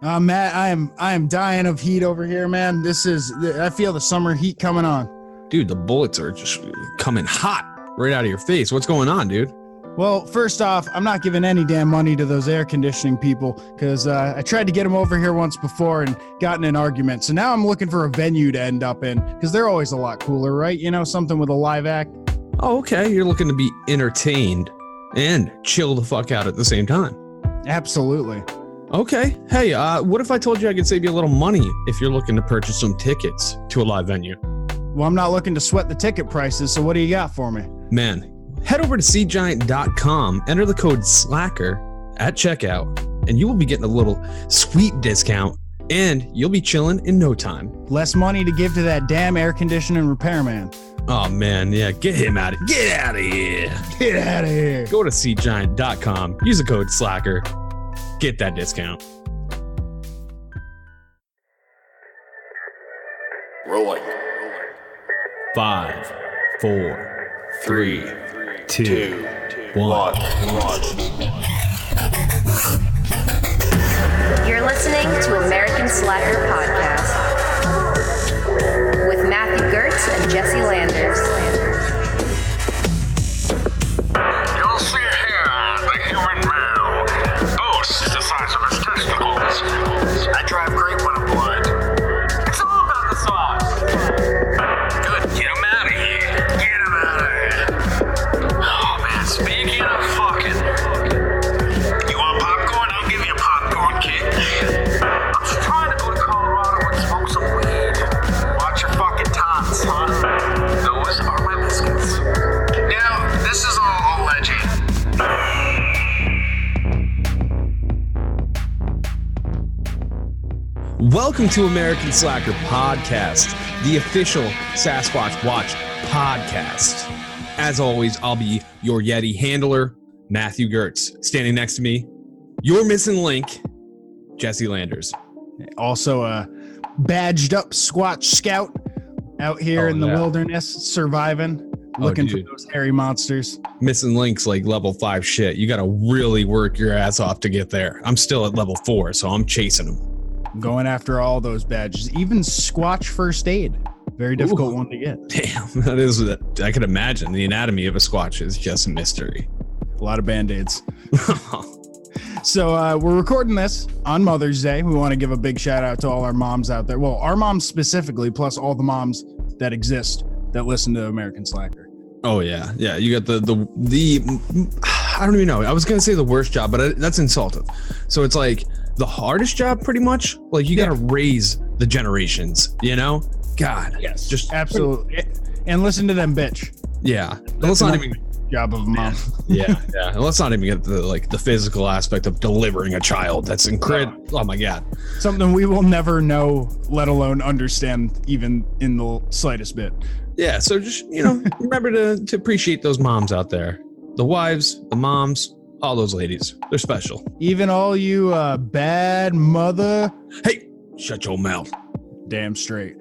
Matt, I am dying of heat over here, man. I feel the summer heat coming on. Dude, the bullets are just coming hot right out of your face. What's going on, dude? Well, first off, I'm not giving any damn money to those air conditioning people because I tried to get them over here once before and got in an argument. So now I'm looking for a venue to end up in because they're always a lot cooler, right? You know, something with a live act. Oh, okay. You're looking to be entertained and chill the fuck out at the same time. Absolutely. Okay. Hey, what if I told you I could save you a little money if you're looking to purchase some tickets to a live venue? Well, I'm not looking to sweat the ticket prices, so what do you got for me? Man, head over to seatgiant.com, enter the code SLACKER at checkout, and you will be getting a little sweet discount, and you'll be chilling in no time. Less money to give to that damn air conditioning repairman. Oh, man, yeah, get him out of here. Get out of here. Get out of here. Go to seatgiant.com, use the code SLACKER, get that discount. Rolling. 5, 4, 3, 2, 1. You're listening to American Slacker Podcast with Matthew Gertz and Jesse Landers. You'll see here the human male boasts the size of his testicles. I drive great when I'm blind. It's all about the sauce. Good, get him out of here. Get him out of here. Oh man, speaking of fucking, you want popcorn? I'll give you a popcorn kit. I'm just trying to go to Colorado and smoke some weed. Watch your fucking tots, huh? Those are my biscuits. Now, this is all alleged. Welcome to American Slacker Podcast, the official Sasquatch Watch podcast. As always, I'll be your Yeti handler, Matthew Gertz. Standing next to me, your missing link, Jesse Landers. Also a badged up Squatch scout out here in the wilderness, surviving, looking for those hairy monsters. Missing links like level 5 shit. You got to really work your ass off to get there. I'm still at level 4, so I'm chasing them. I'm going after all those badges, even Squatch first aid. Very difficult one to get. Damn, that is, I could imagine the anatomy of a Squatch is just a mystery. A lot of Band-Aids. So we're recording this on Mother's Day. We want to give a big shout out to all our moms out there. Well, our moms specifically, plus all the moms that exist that listen to American Slacker. Oh yeah. Yeah. You got the I don't even know. I was going to say the worst job, but that's insultive. So it's like the hardest job pretty much. Like you got to raise the generations, you know? God. Yes. Just absolutely. And listen to them, bitch. Yeah. Let's not even job of mom. Yeah. And let's not even get the physical aspect of delivering a child. That's incredible. Oh my God. Something we will never know, let alone understand even in the slightest bit. Yeah. So just, remember to appreciate those moms out there. The wives, the moms, all those ladies. They're special. Even all you bad mother. Hey, shut your mouth. Damn straight.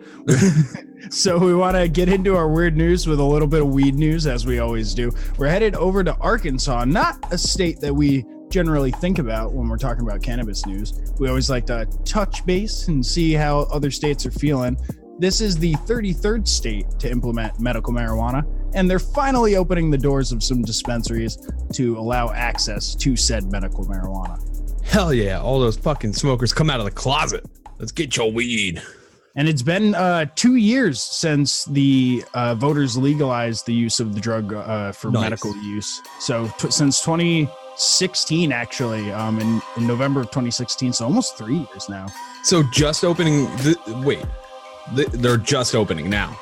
So we want to get into our weird news with a little bit of weed news, as we always do. We're headed over to Arkansas, not a state that we generally think about when we're talking about cannabis news. We always like to touch base and see how other states are feeling. This is the 33rd state to implement medical marijuana, and they're finally opening the doors of some dispensaries to allow access to said medical marijuana. Hell yeah, all those fucking smokers come out of the closet. Let's get your weed. And it's been 2 years since the voters legalized the use of the drug for medical use. So since 2016, actually, in November of 2016, so almost 3 years now. So just opening, they're just opening now.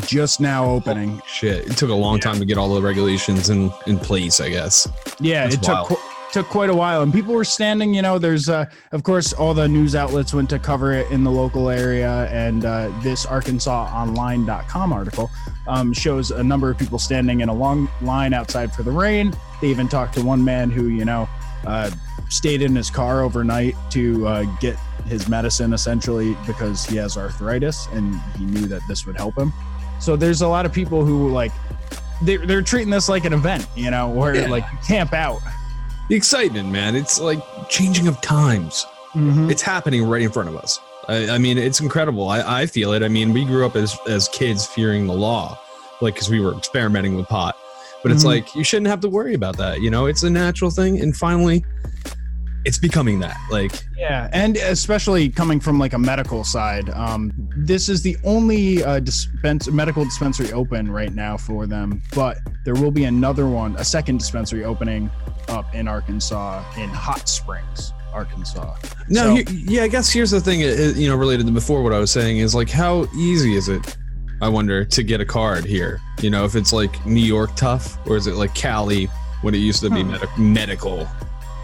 Just now opening. Oh, shit, it took a long time to get all the regulations in place, I guess. Yeah, That's it took quite a while, and people were standing, there's of course all the news outlets went to cover it in the local area, and this ArkansasOnline.com article shows a number of people standing in a long line outside for the rain. They even talked to one man who stayed in his car overnight to get his medicine, essentially because he has arthritis and he knew that this would help him. So there's a lot of people who they're treating this like an event, where you camp out. The excitement, man. It's like changing of times. It's happening right in front of us. I mean, it's incredible. I feel it. I mean, we grew up as kids fearing the law, like, because we were experimenting with pot. But it's like, you shouldn't have to worry about that. You know, it's a natural thing. And finally, it's becoming that. Like, yeah. And especially coming from like a medical side, this is the only medical dispensary open right now for them. But there will be a second dispensary opening up in Arkansas, in Hot Springs, Arkansas. No, I guess here's the thing, you know, related to before what I was saying is like, how easy is it, I wonder, to get a card here? You know, if it's like New York tough, or is it like Cali when it used to be medical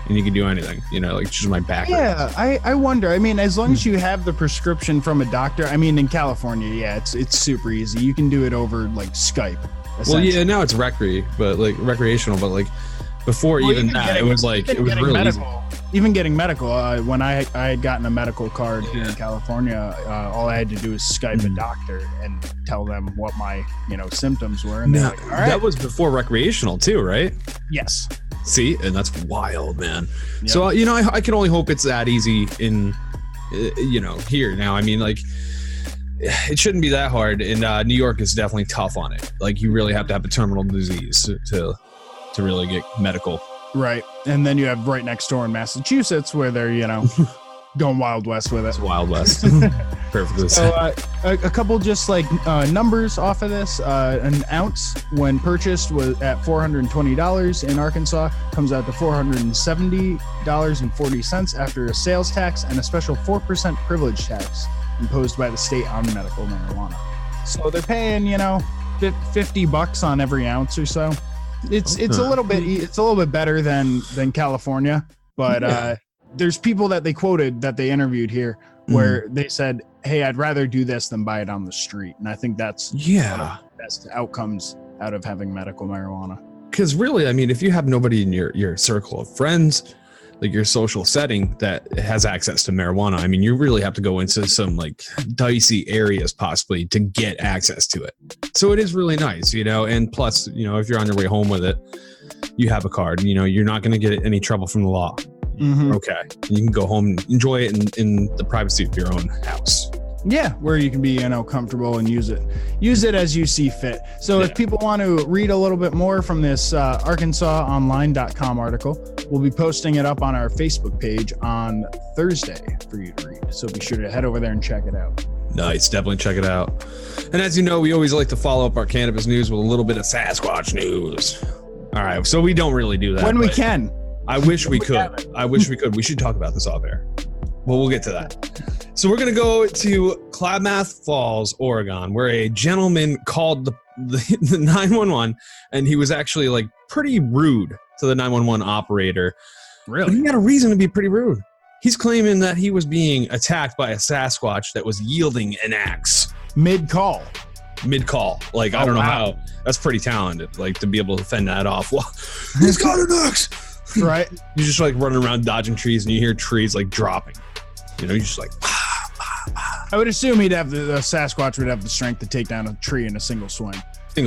and you can do anything, you know, like just my back. Yeah, I wonder. I mean, as long as you have the prescription from a doctor, I mean, in California, yeah, it's super easy. You can do it over like Skype. Well, yeah, now it's recreational, but like before even that, it was really medical. easy. Even getting medical, when I had gotten a medical card here in California, all I had to do was Skype a doctor and tell them what my, you know, symptoms were. And they're like, all right. That was before recreational too, right? Yes. See, and that's wild, man. Yep. So, you know, I can only hope it's that easy in, you know, here now. I mean, like, it shouldn't be that hard. And New York is definitely tough on it. Like, you really have to have a terminal disease to really get medical. Right. And then you have right next door in Massachusetts where they're, you know, going Wild West with it. It's Wild West. Perfectly. So a couple just like numbers off of this. An ounce when purchased was at $420 in Arkansas, comes out to $470.40 after a sales tax and a special 4% privilege tax imposed by the state on medical marijuana. So they're paying, you know, $50 on every ounce or so. It's a little bit better than California, but there's people that they quoted that they interviewed here where they said, hey, I'd rather do this than buy it on the street. And I think that's one of the best outcomes out of having medical marijuana. Because really, I mean, if you have nobody in your circle of friends, like your social setting that has access to marijuana, I mean, you really have to go into some like dicey areas possibly to get access to it. So it is really nice, you know, and plus, you know, if you're on your way home with it, you have a card, you know, you're not going to get any trouble from the law. Okay. You can go home and enjoy it in the privacy of your own house. Yeah, where you can be, you know, comfortable and use it as you see fit. So if people want to read a little bit more from this ArkansasOnline.com article, we'll be posting it up on our Facebook page on Thursday for you to read. So be sure to head over there and check it out. Nice, definitely check it out. And as you know, we always like to follow up our cannabis news with a little bit of Sasquatch news. All right, so we don't really do that. When we can. I wish we could. We should talk about this off air. Well, we'll get to that. So we're going to go to Klamath Falls, Oregon, where a gentleman called the 911, and he was actually like pretty rude to the 911 operator. Really? But he had a reason to be pretty rude. He's claiming that he was being attacked by a Sasquatch that was yielding an axe. Mid-call. Like, I don't know how. That's pretty talented, like, to be able to fend that off. Well, he's got an axe. Right. You're just like running around dodging trees, and you hear trees like dropping. You know, you're just like, I would assume the Sasquatch would have the strength to take down a tree in a single swing. And,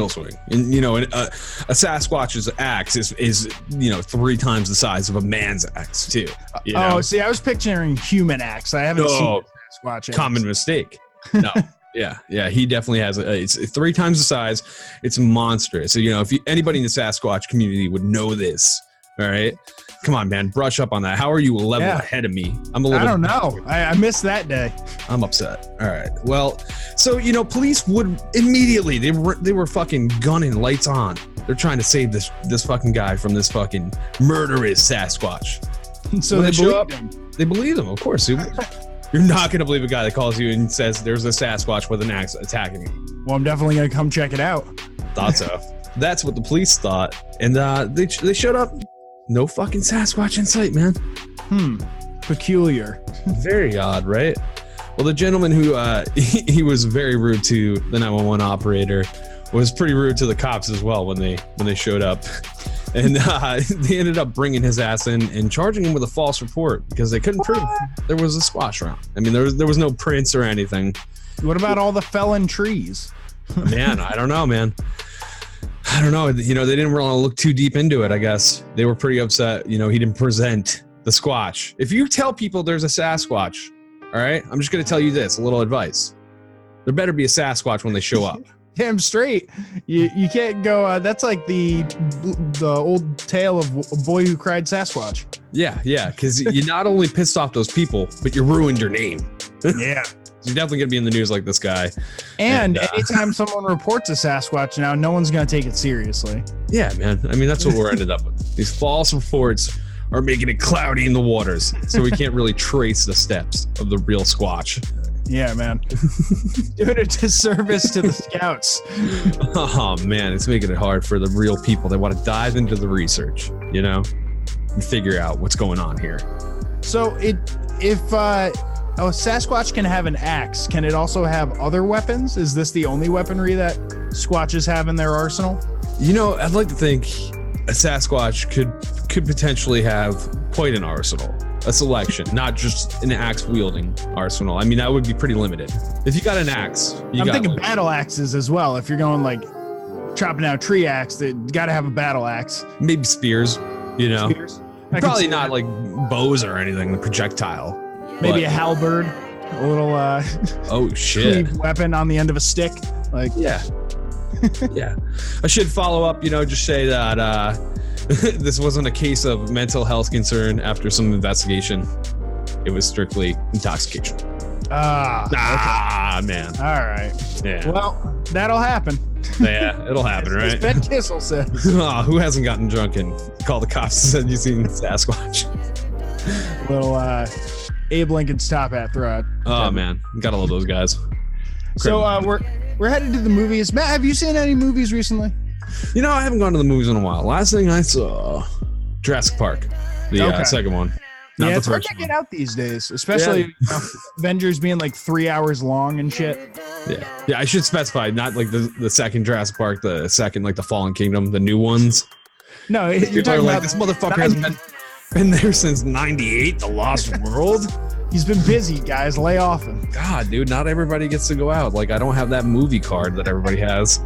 you know, a Sasquatch's axe is, you know, 3 times the size of a man's axe, too. You know? See, I was picturing human axe. I haven't seen Sasquatch axe. Common mistake. No. Yeah, he definitely has it's 3 times the size. It's monstrous. So, you know, if anybody in the Sasquatch community would know this, all right? Come on, man, brush up on that. How are you a level ahead of me? I don't know. I missed that day. I'm upset. All right. Well, so, you know, police would immediately, they were fucking gunning, lights on. They're trying to save this fucking guy from this fucking murderous Sasquatch. So they believed him. They believe him, of course. You're not going to believe a guy that calls you and says there's a Sasquatch with an axe attacking you. Well, I'm definitely going to come check it out. Thought so. That's what the police thought. And they showed up. No fucking Sasquatch in sight, man. Peculiar. Very odd, right? Well, the gentleman who he was very rude to the 911 operator was pretty rude to the cops as well when they showed up. And they ended up bringing his ass in and charging him with a false report because they couldn't prove there was a squash around. I mean, there was no prints or anything. What about all the felon trees? Man, I don't know, man. I don't know. You know, they didn't want to look too deep into it, I guess. They were pretty upset. You know, he didn't present the Squatch. If you tell people there's a Sasquatch, all right, I'm just going to tell you this, a little advice. There better be a Sasquatch when they show up. Damn straight. You can't go. That's like the old tale of a boy who cried Sasquatch. Yeah, because you not only pissed off those people, but you ruined your name. Yeah. You're definitely going to be in the news like this guy. And anytime someone reports a Sasquatch now, no one's going to take it seriously. Yeah, man. I mean, that's what we're ended up with. These false reports are making it cloudy in the waters, so we can't really trace the steps of the real Squatch. Yeah, man. Doing a disservice to the scouts. Oh, man. It's making it hard for the real people that want to dive into the research, you know, and figure out what's going on here. So if Sasquatch can have an axe, can it also have other weapons? Is this the only weaponry that Squatches have in their arsenal? You know, I'd like to think a Sasquatch could potentially have quite an arsenal, a selection, not just an axe wielding arsenal. I mean, that would be pretty limited. If you got an axe, I'm thinking battle axes as well. If you're going like chopping down a tree axe, they got to have a battle axe. Maybe spears, you know. Spears? Probably not like bows or anything, the projectile. Maybe a halberd, a little oh shit cleave weapon on the end of a stick. Like yeah. Yeah. I should follow up, you know, just say that this wasn't a case of mental health concern after some investigation. It was strictly intoxication. Okay. Man. All right. Yeah. Well, that'll happen. Yeah, it'll happen, right? As Ben Kissel said. Oh, who hasn't gotten drunk and called the cops and said you've seen Sasquatch? Little Abe Lincoln's top hat throw. Oh man, gotta love those guys. So we're headed to the movies. Matt, have you seen any movies recently? You know, I haven't gone to the movies in a while. Last thing I saw, Jurassic Park, the second one. Yeah, it's hard to get out these days, especially Avengers being like 3 hours long and shit. Yeah. I should specify, not like the second Jurassic Park, the second like the Fallen Kingdom, the new ones. No, you're talking like about this motherfucker has been there since '98, The Lost World. He's been busy, guys. Lay off him. God, dude, not everybody gets to go out. Like, I don't have that movie card that everybody has.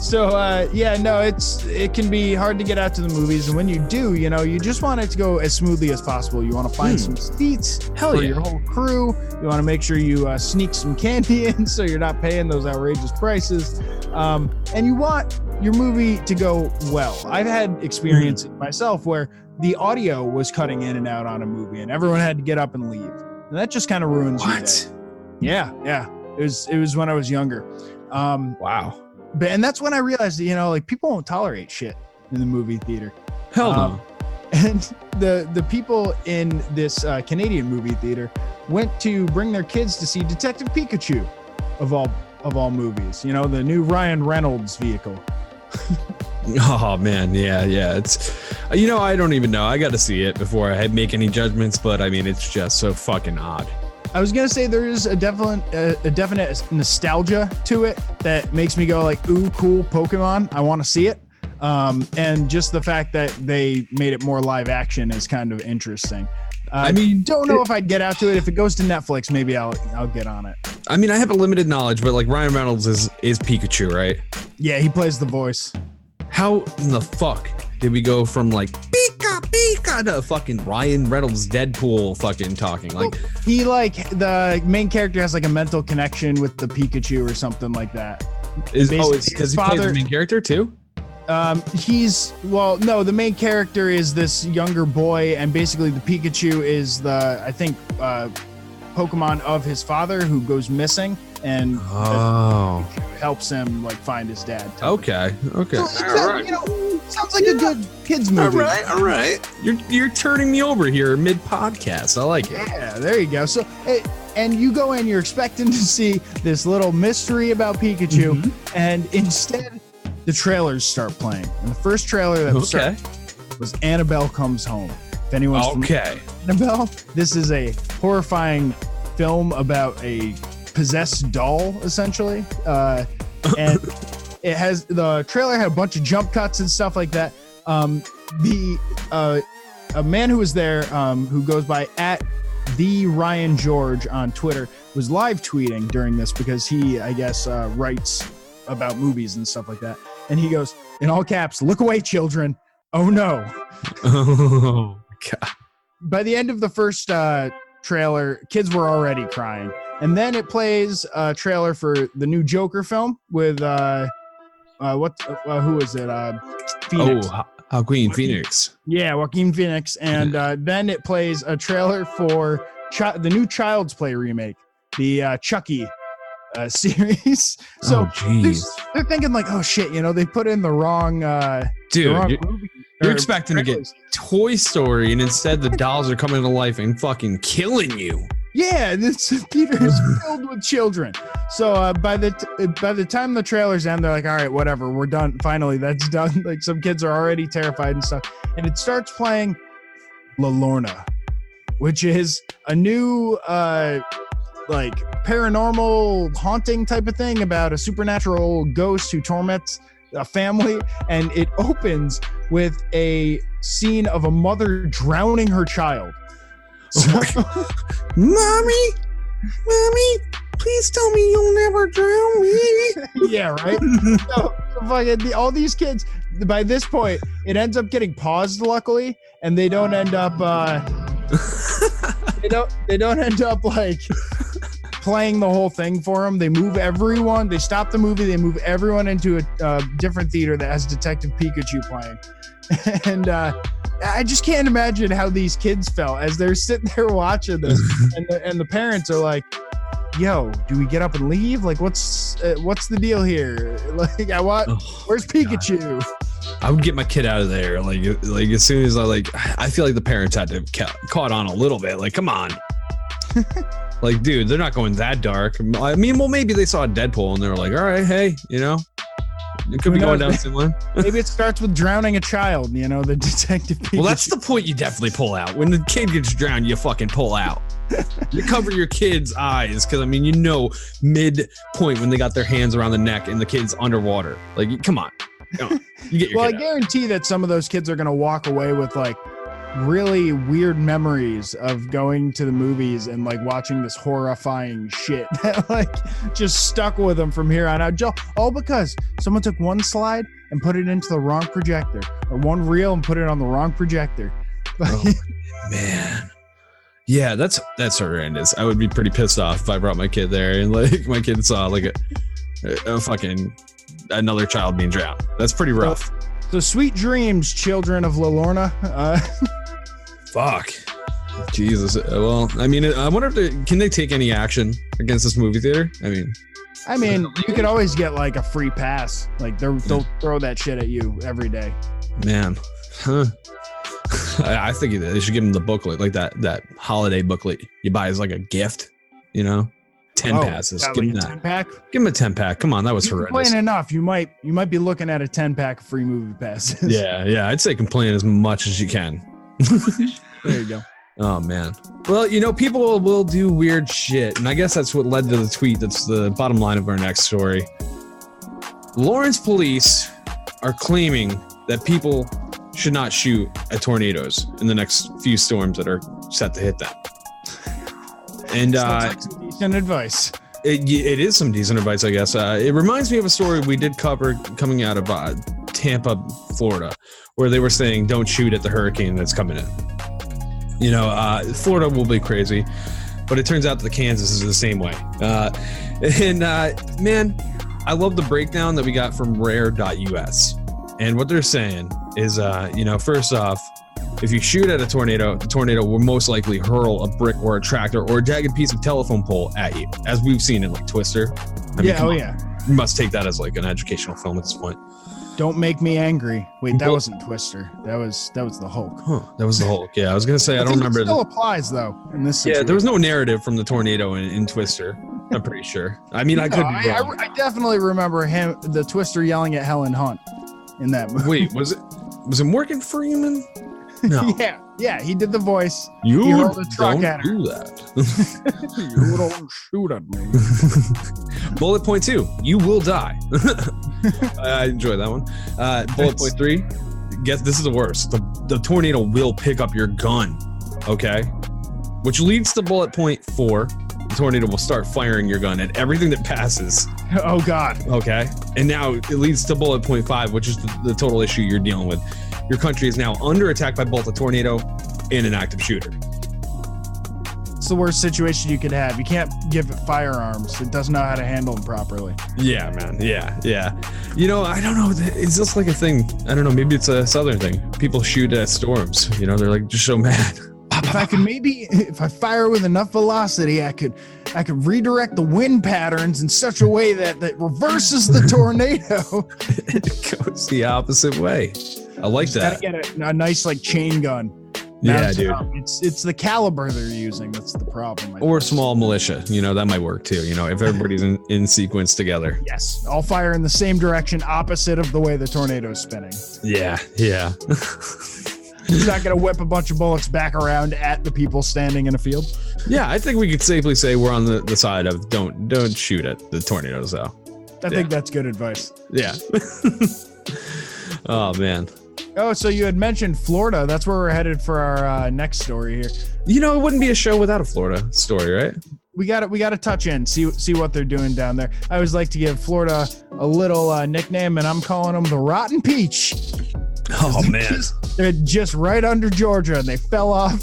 So, it can be hard to get out to the movies. And when you do, you know, you just want it to go as smoothly as possible. You want to find some seats for your whole crew. You want to make sure you sneak some candy in so you're not paying those outrageous prices. And you want your movie to go well. I've had experience myself where the audio was cutting in and out on a movie and everyone had to get up and leave. And that just kind of ruins your day. Yeah. It was when I was younger. Wow. And that's when I realized, you know, like people won't tolerate shit in the movie theater. Hell no. And the people in this Canadian movie theater went to bring their kids to see Detective Pikachu of all movies. You know, the new Ryan Reynolds vehicle. Oh man, yeah. It's, you know, I don't even know. I got to see it before I make any judgments. But I mean, it's just so fucking odd. I was gonna say there is a definite nostalgia to it that makes me go like, ooh, cool Pokemon. I want to see it. And just the fact that they made it more live action is kind of interesting. I mean, don't know if I'd get out to it. If it goes to Netflix, maybe I'll get on it. I mean, I have a limited knowledge, but like Ryan Reynolds is Pikachu, right? Yeah, he plays the voice. How in the fuck did we go from like Pika to fucking Ryan Reynolds Deadpool fucking talking? Like he the main character has like a mental connection with the Pikachu or something like that. It's because he plays the main character too? The main character is this younger boy, and basically the Pikachu is Pokemon of his father who goes missing, and helps him like find his dad. Okay. So, sounds like a good kids movie. All right. You're turning me over here mid podcast. I like it. Yeah, there you go. So, and you go in, you're expecting to see this little mystery about Pikachu, and instead the trailers start playing. And the first trailer that was Annabelle Comes Home. If anyone's familiar with Annabelle, this is a horrifying film about a possessed doll, essentially. And the trailer had a bunch of jump cuts and stuff like that. A man who was there, who goes by @TheRyanGeorge on Twitter, was live tweeting during this because he, I guess, writes about movies and stuff like that. And he goes, in all caps, "Look away, children. Oh no." Oh God. by the end of the first trailer, kids were already crying. And then it plays a trailer for the new Joker film with who is it? Phoenix. Joaquin Phoenix. Yeah, Joaquin Phoenix. And then it plays a trailer for the new Child's Play remake, the Chucky series. So they're thinking like, oh shit, they put in the wrong movie. You're expecting to get Toy Story, and instead the dolls are coming to life and fucking killing you. Yeah, this theater is filled with children. So by the time the trailers end, they're like, all right, whatever, we're done. Finally, that's done. Like some kids are already terrified and stuff. And it starts playing La Lorna, which is a new like paranormal haunting type of thing about a supernatural ghost who torments a family. And it opens with a scene of a mother drowning her child. So, Mommy, please tell me you'll never drown me. Yeah, right. So fucking all these kids. By this point, it ends up getting paused, luckily, and they don't end up. They don't end up like playing the whole thing for them. They move everyone. They stop the movie. They move everyone into a different theater that has Detective Pikachu playing, and. I just can't imagine how these kids felt as they're sitting there watching this, and the parents are like, "Yo, do we get up and leave? Like, what's the deal here? Like, where's Pikachu?" God. I would get my kid out of there, like as soon as I feel like the parents had to have caught on a little bit. Like, come on, like, dude, they're not going that dark. I mean, well, maybe they saw a Deadpool and they were like, all right, hey, it could be going down similar. Maybe it starts with drowning a child, the Detective Pikachu. Well, that's the point you definitely pull out. When the kid gets drowned, you fucking pull out. You cover your kid's eyes because, mid-point when they got their hands around the neck and the kid's underwater. Like, come on. You get your well, kid I guarantee that some of those kids are going to walk away with, like, really weird memories of going to the movies and like watching this horrifying shit that like just stuck with them from here on out. All because someone took one slide and put it into the wrong projector, or one reel and put it on the wrong projector. Oh, man. Yeah, that's horrendous. I would be pretty pissed off if I brought my kid there and like my kid saw like a fucking another child being drowned. That's pretty rough. So sweet dreams, children of La Lorna. Fuck. Jesus. Well, I mean, I wonder if can they take any action against this movie theater? I mean, you could always get like a free pass. Like they'll throw that shit at you every day. Man. Huh. I think they should give them the booklet, like that holiday booklet you buy as like a gift, 10 passes. Give them that. 10-pack? Give them a 10-pack. Come on, that was horrendous. Complain enough. You might be looking at a 10-pack of free movie passes. Yeah. I'd say complain as much as you can. There you go. Oh man. Well, people will do weird shit, and I guess that's what led to the tweet. That's the bottom line of our next story. Lawrence police are claiming that people should not shoot at tornadoes in the next few storms that are set to hit them. And like some decent advice. It is some decent advice, I guess. It reminds me of a story we did cover coming out of Tampa, Florida, where they were saying don't shoot at the hurricane that's coming in. Florida will be crazy, but it turns out that Kansas is the same way. Man, I love the breakdown that we got from rare.us. And what they're saying is, first off, if you shoot at a tornado, the tornado will most likely hurl a brick or a tractor or a jagged piece of telephone pole at you, as we've seen in like Twister. Yeah. You must take that as like an educational film at this point. Don't make me angry. Wait, that wasn't Twister. That was the Hulk. Huh, that was the Hulk. Yeah, I was gonna say I don't remember. It still applies though in this situation. Yeah, there was no narrative from the tornado in Twister. I'm pretty sure. I mean, I could be wrong. I definitely remember the Twister yelling at Helen Hunt in that movie. Wait, was it Morgan Freeman? No. Yeah, he did the voice. You don't do that. You don't shoot at me. Bullet point 2, you will die. I enjoy that one. Bullet point 3, guess this is the worst. The tornado will pick up your gun. Okay. Which leads to bullet point 4. The tornado will start firing your gun at everything that passes. Oh, God. Okay. And now it leads to bullet point 5, which is the total issue you're dealing with. Your country is now under attack by both a tornado in an active shooter. It's the worst situation you could have. You can't give it firearms. It doesn't know how to handle them properly. Yeah, man. Yeah. You know, I don't know. Is this like a thing? I don't know. Maybe it's a Southern thing. People shoot at storms. You know, they're like just so mad. If I fire with enough velocity, I could redirect the wind patterns in such a way that reverses the tornado. It goes the opposite way. I like that. Gotta get a nice like chain gun. Yeah, dude. It's the caliber they're using. That's the problem. Or small militia. You know, that might work too. You know, if everybody's in sequence together. Yes. All fire in the same direction, opposite of the way the tornado's spinning. Yeah. He's not going to whip a bunch of bullets back around at the people standing in a field. Yeah, I think we could safely say we're on the side of don't shoot at the tornadoes, though. I think that's good advice. Yeah. Oh, man. Oh, so you had mentioned Florida. That's where we're headed for our next story here. You know, it wouldn't be a show without a Florida story, right? We got to touch in, see what they're doing down there. I always like to give Florida a little nickname, and I'm calling them the Rotten Peach. Oh, man. They're just right under Georgia, and they fell off.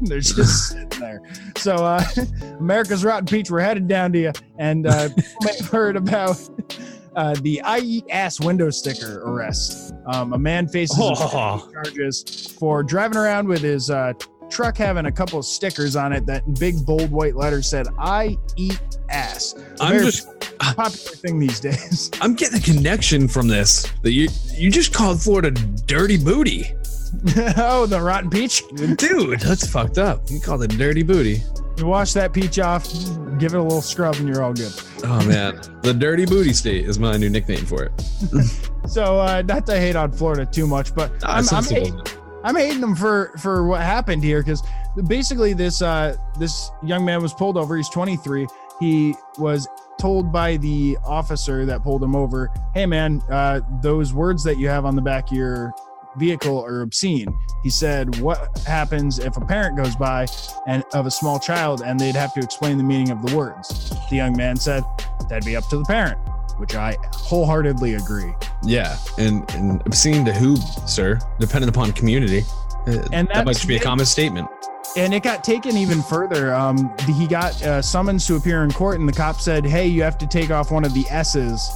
They're just sitting there. So America's Rotten Peach, we're headed down to you. And people may have heard about the I Eat Ass window sticker arrest. A man faces charges for driving around with his truck having a couple of stickers on it that in big, bold white letters said, I eat ass. Popular thing these days. I'm getting a connection from this that you just called Florida dirty booty. Oh, the Rotten Peach? Dude, that's fucked up. You called it dirty booty. You wash that peach off, give it a little scrub, and you're all good. Oh, man. The dirty booty state is my new nickname for it. So, not to hate on Florida too much, but I'm hating them for what happened here, because basically this young man was pulled over. He's 23. He was told by the officer that pulled him over, hey, man, those words that you have on the back of your vehicle are obscene. He said, what happens if a parent goes by and of a small child and they'd have to explain the meaning of the words? The young man said, that'd be up to the parent, which I wholeheartedly agree. Yeah, and obscene to who, sir? Depending upon community. And that might be a common statement. And it got taken even further. He got summons to appear in court, and the cop said, hey, you have to take off one of the S's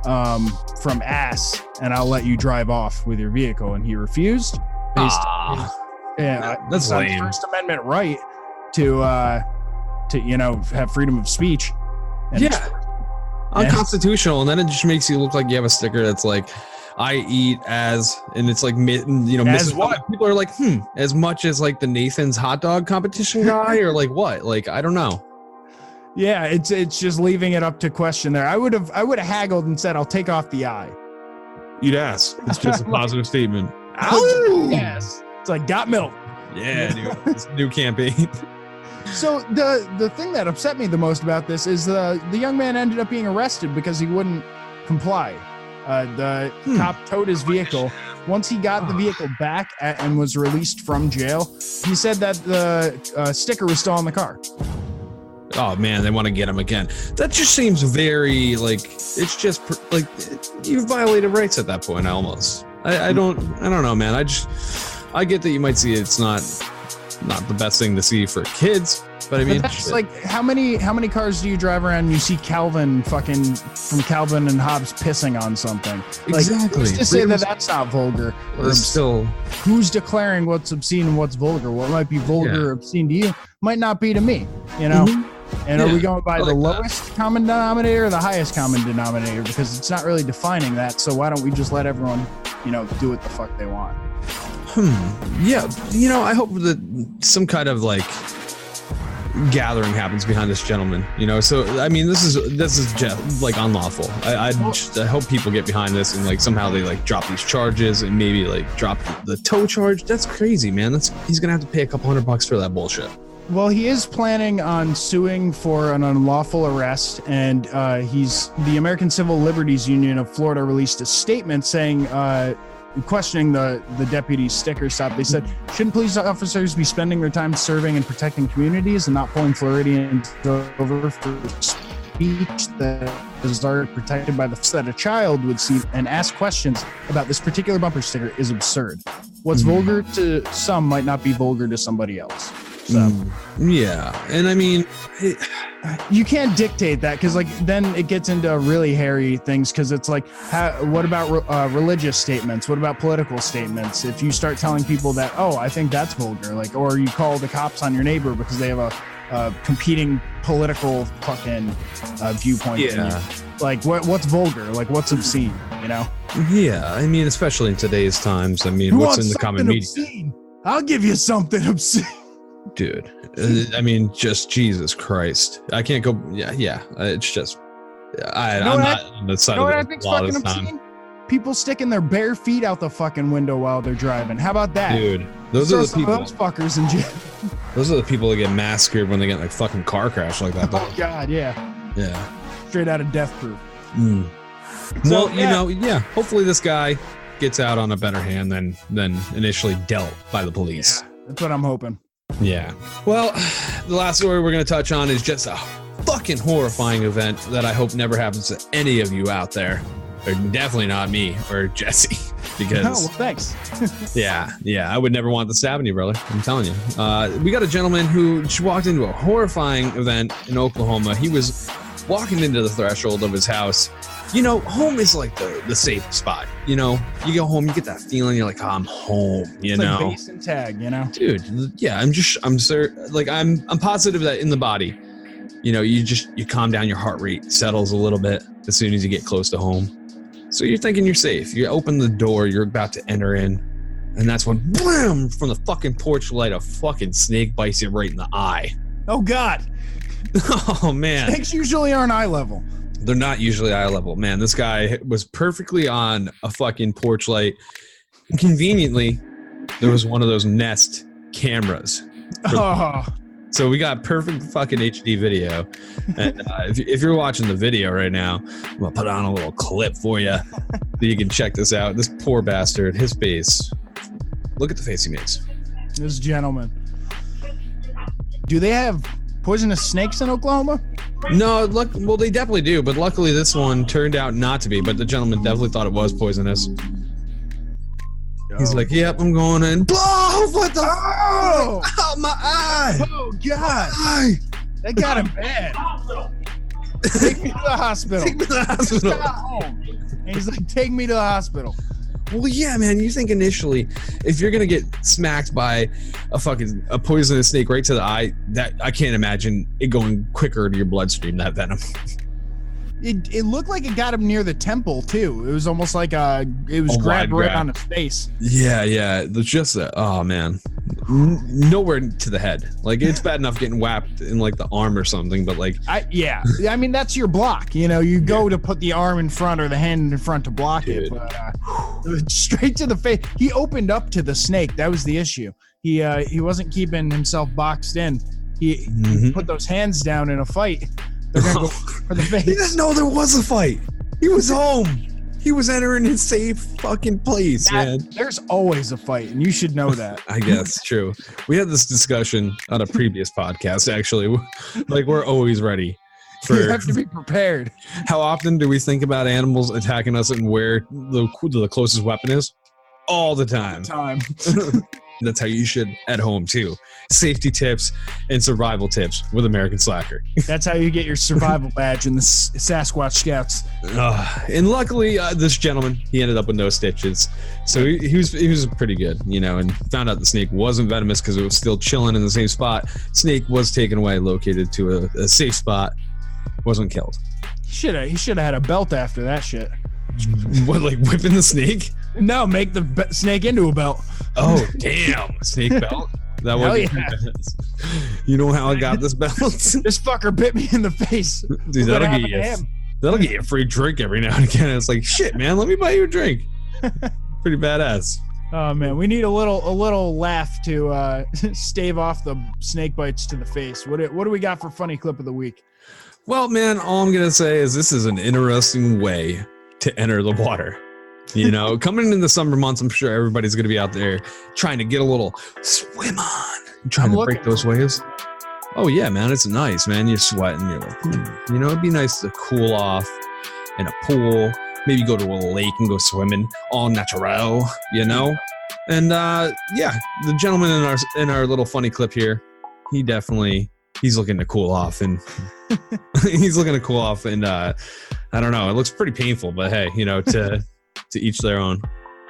from ass, and I'll let you drive off with your vehicle. And he refused. That's lame. First Amendment right to have freedom of speech. And unconstitutional. And then it just makes you look like you have a sticker that's like, I eat as, and it's like, as what? People are like, as much as like the Nathan's hot dog competition guy, or like what? Like, I don't know. Yeah, it's just leaving it up to question there. I would have haggled and said, I'll take off the I. Eat ass. It's just a positive statement. Yes. It's like, got milk. Yeah, dude. It's a new campaign. So the thing that upset me the most about this is the young man ended up being arrested because he wouldn't comply. The cop towed his vehicle. Once he got the vehicle back and was released from jail, he said that the sticker was still on the car. Oh man, they want to get him again. That just seems very like, it's just like you violated rights at that point. Almost. I don't know, man. I get that you might see it's not the best thing to see for kids, but I mean, that's like how many cars do you drive around and you see Calvin fucking from Calvin and Hobbes pissing on something? Like, exactly. Who's to say that that's not vulgar? Or still, who's declaring what's obscene and what's vulgar? What might be vulgar or obscene to you might not be to me, you know? Mm-hmm. And are we going by the lowest common denominator or the highest common denominator? Because it's not really defining that. So why don't we just let everyone, do what the fuck they want? Yeah. I hope that some kind of like gathering happens behind this gentleman, so I mean, this is just like unlawful. I hope people get behind this and like somehow they like drop these charges and maybe like drop the tow charge. That's crazy, man. He's gonna have to pay a couple $100 for that bullshit. Well, he is planning on suing for an unlawful arrest, and the American Civil Liberties Union of Florida released a statement saying, questioning the deputy's sticker stop. They said, shouldn't police officers be spending their time serving and protecting communities and not pulling Floridians over for speech that is already protected by the that a child would see and ask questions about this particular bumper sticker is absurd. what's vulgar to some might not be vulgar to somebody else. So yeah, and I mean, you can't dictate that, because like then it gets into really hairy things, because it's like, what about religious statements? What about political statements? If you start telling people that, oh, I think that's vulgar, like, or you call the cops on your neighbor because they have a competing political fucking viewpoint. Yeah. Like what's vulgar? Like what's obscene? You know? Yeah, I mean, especially in today's times. I mean, what's in the common media? Obscene? I'll give you something obscene. Dude, I mean, just Jesus Christ. I can't go. Yeah. It's just, I'm not on the side of it a lot of the time. People sticking their bare feet out the fucking window while they're driving. How about that? Dude, those are the people. Those fuckers in jail. Those are the people that get massacred when they get like fucking car crash like that. Oh God, yeah. Yeah. Straight out of Death Proof. So, well, hopefully this guy gets out on a better hand than initially dealt by the police. Yeah, that's what I'm hoping. Yeah. Well, the last story we're going to touch on is just a fucking horrifying event that I hope never happens to any of you out there. Or definitely not me or Jesse. Because thanks. yeah, I would never want this to happen to you, brother. I'm telling you. We got a gentleman who walked into a horrifying event in Oklahoma. He was walking into the threshold of his house. You know, home is like the safe spot. You know, you go home, you get that feeling, you're like, oh, I'm home. You know, like base and tag. You know, dude. Yeah, I'm positive that in the body, you know, you calm down, your heart rate settles a little bit as soon as you get close to home. So you're thinking you're safe. You open the door, you're about to enter in, and that's when, blam, from the fucking porch light, a fucking snake bites you right in the eye. Oh God. Oh man. Snakes usually aren't eye level. They're not usually eye level. Man, this guy was perfectly on a fucking porch light. Conveniently, there was one of those Nest cameras. So we got perfect fucking HD video. And if you're watching the video right now, I'm going to put on a little clip for you so you can check this out. This poor bastard, his face. Look at the face he makes. This gentleman. Do they have poisonous snakes in Oklahoma? No, well, they definitely do, but luckily this one turned out not to be, but the gentleman definitely thought it was poisonous. He's like, yep, I'm going in. Oh, what the? Oh, my eye. Oh, God. That got him bad. Take me to the hospital. Take me to the hospital. He got home. And he's like, take me to the hospital. Well, yeah, man, you think initially, if you're going to get smacked by a poisonous snake right to the eye, that I can't imagine it going quicker to your bloodstream, that venom. It looked like it got him near the temple too. It was almost like it was grabbed right on his face. Yeah. It's just oh man, nowhere to the head. Like it's bad enough getting whapped in like the arm or something, but like I mean that's your block. You know, you go to put the arm in front or the hand in front to block it, but straight to the face. He opened up to the snake. That was the issue. He wasn't keeping himself boxed in. He put those hands down in a fight. They're gonna go for the face. He didn't know there was a fight. He was home. He was entering his safe fucking place, man. There's always a fight, and you should know that. I guess, true. We had this discussion on a previous podcast, actually. Like, we're always ready. You have to be prepared. How often do we think about animals attacking us and where the closest weapon is? All the time. That's how you should at home too. Safety tips and survival tips with American Slacker. That's how you get your survival badge in the Sasquatch Scouts. And luckily, this gentleman, he ended up with no stitches, so he was pretty good, you know. And found out the snake wasn't venomous because it was still chilling in the same spot. Snake was taken away, located to a safe spot. Wasn't killed. He should have had a belt after that shit. What, like whipping the snake? No, make the snake into a belt. Oh, damn. A snake belt? That was You know how I got this belt? This fucker bit me in the face. Dude, that'll get you a free drink every now and again. It's like, shit, man, let me buy you a drink. Pretty badass. Oh, man, we need a little laugh to stave off the snake bites to the face. What do we got for funny clip of the week? Well, man, all I'm going to say is this is an interesting way to enter the water. You know, coming in the summer months, I'm sure everybody's going to be out there trying to get a little swim on, trying to break those waves. Oh, yeah, man, it's nice, man. You're sweating. You're like, you know, it'd be nice to cool off in a pool, maybe go to a lake and go swimming, all natural, you know? And yeah, the gentleman in our little funny clip here, he's looking to cool off, and I don't know, it looks pretty painful, but hey, to each their own.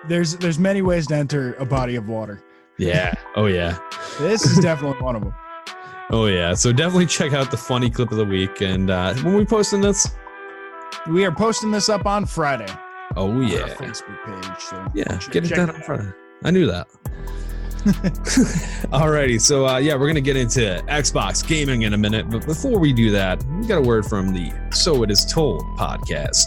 There's many ways to enter a body of water. Yeah. Oh yeah. This is definitely one of them. Oh yeah. So definitely check out the funny clip of the week. And when we posting this? We are posting this up on Friday. Oh yeah. On our Facebook page. So yeah, get it done on Friday. I knew that. Alrighty, so yeah, we're gonna get into Xbox gaming in a minute, but before we do that, we got a word from the So It Is Told podcast.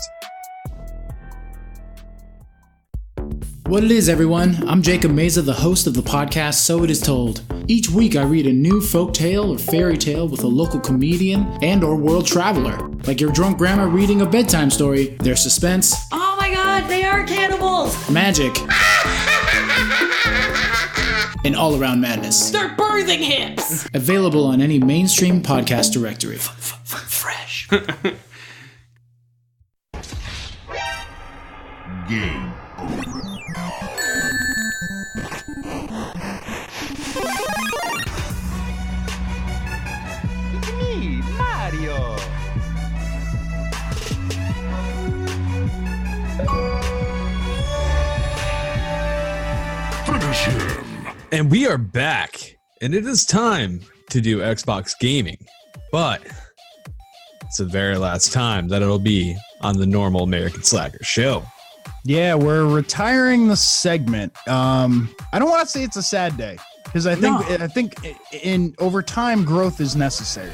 What it is, everyone. I'm Jacob Meza, the host of the podcast So It Is Told. Each week I read a new folk tale or fairy tale with a local comedian and or world traveler. Like your drunk grandma reading a bedtime story, there's suspense. Oh my god, they are cannibals! Magic. And all-around madness. They're birthing hips! Available on any mainstream podcast directory. Fresh. Game over. It's me, Mario. Finish him. And we are back, and it is time to do Xbox gaming, but it's the very last time that it'll be on the normal American Slacker show. Yeah, we're retiring the segment. I don't want to say it's a sad day, because I think in over time growth is necessary.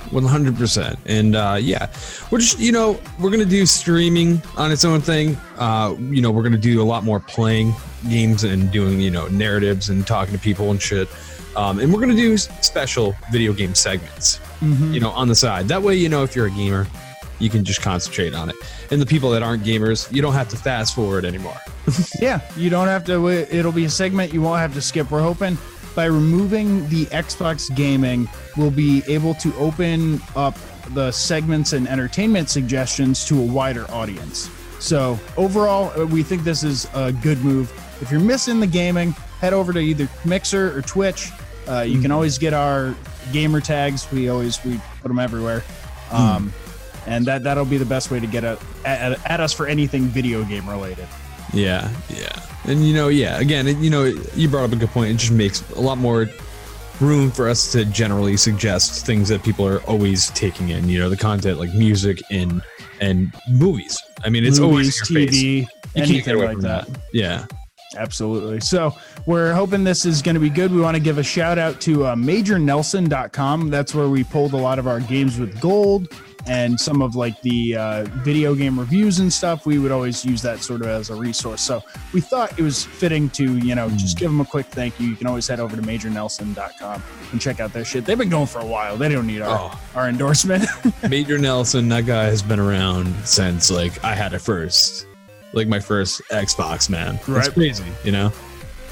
100%. And yeah, we're just, we're going to do streaming on its own thing. We're going to do a lot more playing games and doing, narratives and talking to people and shit. And we're going to do special video game segments, on the side. That way, if you're a gamer, you can just concentrate on it. And the people that aren't gamers, you don't have to fast forward anymore. Yeah, you don't have to. It'll be a segment you won't have to skip. We're hoping by removing the Xbox gaming, we'll be able to open up the segments and entertainment suggestions to a wider audience. So overall, we think this is a good move. If you're missing the gaming, head over to either Mixer or Twitch. You can always get our gamer tags. We put them everywhere. And that'll be the best way to get at us for anything video game related. Yeah. And again, you brought up a good point. It just makes a lot more room for us to generally suggest things that people are always taking in, the content like music and movies. I mean, it's always in your TV, face. You can't get away like from that. Yeah. Absolutely. So we're hoping this is going to be good. We want to give a shout out to MajorNelson.com. That's where we pulled a lot of our games with gold and some of like the video game reviews and stuff. We would always use that sort of as a resource. So we thought it was fitting to, just give them a quick thank you. You can always head over to MajorNelson.com and check out their shit. They've been going for a while. They don't need our endorsement. Major Nelson, that guy has been around since like I had it first. Like my first Xbox, man. That's right. Crazy,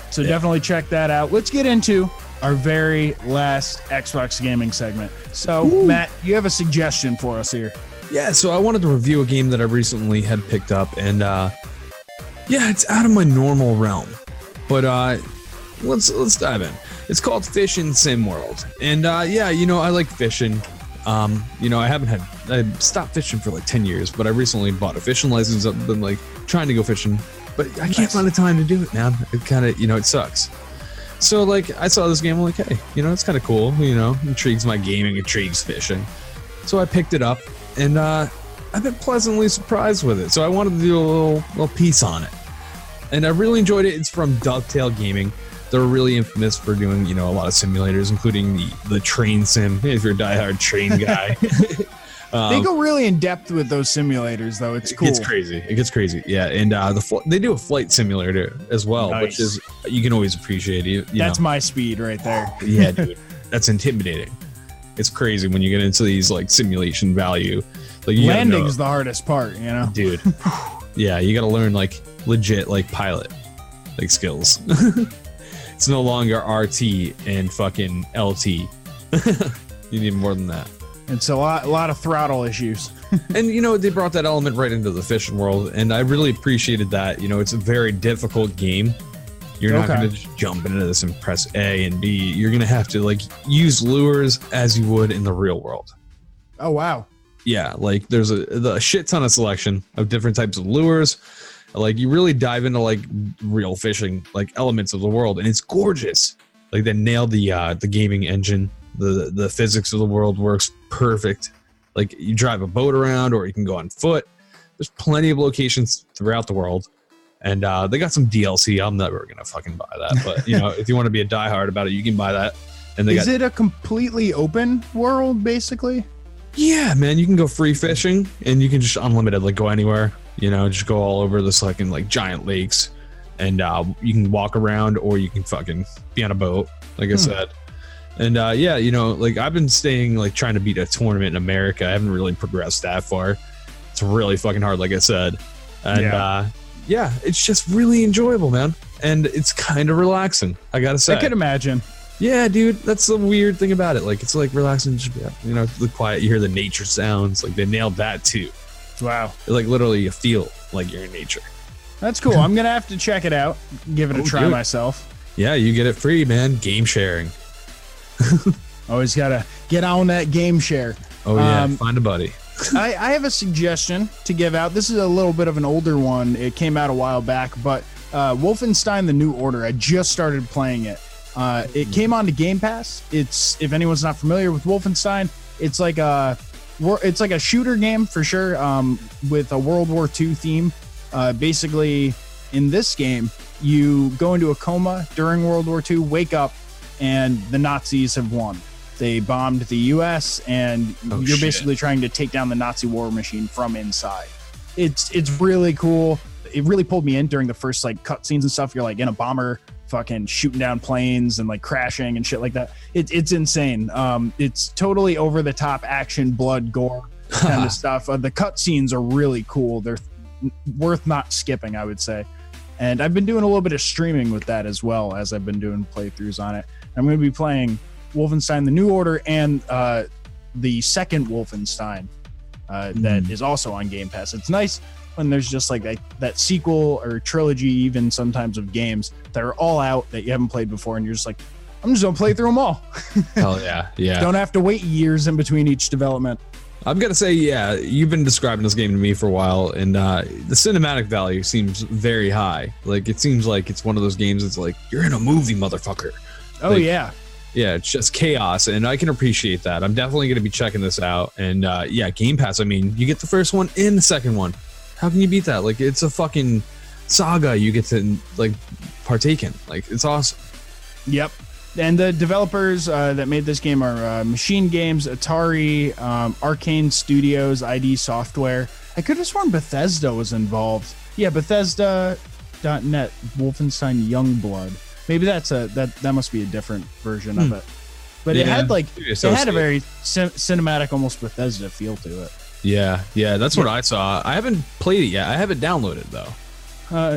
So definitely check that out. Let's get into our very last Xbox gaming segment. So, Matt, you have a suggestion for us here. Yeah, so I wanted to review a game that I recently had picked up, and it's out of my normal realm. But let's dive in. It's called Fishing Sim World, and I like fishing. I stopped fishing for like 10 years, but I recently bought a fishing license. I've been like trying to go fishing, but I can't find the time to do it, man. It kind of, it sucks. So like I saw this game, I'm like, hey, it's kind of cool, intrigues my gaming, intrigues fishing. So I picked it up, and I've been pleasantly surprised with it. So I wanted to do a little piece on it, and I really enjoyed it. It's from Dovetail Gaming. They're really infamous for doing, a lot of simulators, including the train sim. If you're a diehard train guy, they go really in depth with those simulators, though. It's cool. It gets crazy. Yeah, and they do a flight simulator as well, nice. Which is you can always appreciate. That's my speed right there. Yeah, dude, that's intimidating. It's crazy when you get into these like simulation value. Like landing's the hardest part, dude. Yeah, you got to learn like legit like pilot like skills. It's no longer RT and fucking LT. You need more than that. It's a lot of throttle issues. And, they brought that element right into the fishing world, and I really appreciated that. It's a very difficult game, You're not going to just jump into this and press A and B. You're going to have to like use lures as you would in the real world. Oh, wow. Yeah, like there's a shit ton of selection of different types of lures. Like you really dive into like real fishing like elements of the world, and it's gorgeous. Like they nailed the gaming engine. The physics of the world works perfect. Like you drive a boat around, or you can go on foot. There's plenty of locations throughout the world, and they got some DLC. I'm never gonna fucking buy that, but you know, if you want to be a diehard about it, you can buy that. And is it a completely open world, basically? Yeah, man, you can go free fishing, and you can just unlimited, like go anywhere. You know, just go all over this fucking like giant lakes, and you can walk around, or you can fucking be on a boat, like I said. And yeah, you know, like I've been staying like trying to beat a tournament in America. I haven't really progressed that far. It's really fucking hard, like I said. And yeah, it's just really enjoyable, man. And it's kind of relaxing, I gotta say. I could imagine. Yeah, dude, that's the weird thing about it. Like, it's like relaxing, you know, the quiet, you hear the nature sounds. Like, they nailed that too. Wow. Like, literally, you feel like you're in nature. That's cool. I'm going to have to check it out, give it a try myself. Yeah, you get it free, man. Game sharing. Always got to get on that game share. Oh, yeah. Find a buddy. I have a suggestion to give out. This is a little bit of an older one. It came out a while back, but Wolfenstein: The New Order. I just started playing it. It came on to Game Pass. It's, if anyone's not familiar with Wolfenstein, it's like a shooter game for sure, with a World War II theme. Basically, in this game, you go into a coma during World War II, wake up, and the Nazis have won. They bombed the U.S., and you're basically trying to take down the Nazi war machine from inside. It's really cool. It really pulled me in during the first like cutscenes and stuff. You're like in a bomber, fucking shooting down planes and like crashing and shit like that. It's insane. It's totally over the top action, blood, gore kind of stuff. The cutscenes are really cool. They're worth not skipping, I would say. And I've been doing a little bit of streaming with that as well, as I've been doing playthroughs on it. I'm going to be playing Wolfenstein: The New Order and the second Wolfenstein that is also on Game Pass. It's nice when there's just like that sequel or trilogy, even sometimes, of games that are all out that you haven't played before, and you're just like, I'm just gonna play through them all. Hell yeah. Yeah. Don't have to wait years in between each development. I've got to say, yeah, you've been describing this game to me for a while, and the cinematic value seems very high. Like, it seems like it's one of those games that's like, you're in a movie, motherfucker. Oh, like, yeah. Yeah, it's just chaos, and I can appreciate that. I'm definitely going to be checking this out. And yeah, Game Pass, I mean, you get the first one and the second one. How can you beat that? Like, it's a fucking saga you get to, like, partake in. Like, it's awesome. Yep. And the developers that made this game are Machine Games, Atari, Arcane Studios, ID Software. I could have sworn Bethesda was involved. Yeah, Bethesda.net, Wolfenstein Youngblood. Maybe that must be a different version of it. But yeah, it had a very cinematic, almost Bethesda feel to it. Yeah, that's what I saw. I haven't played it yet. I haven't downloaded it though.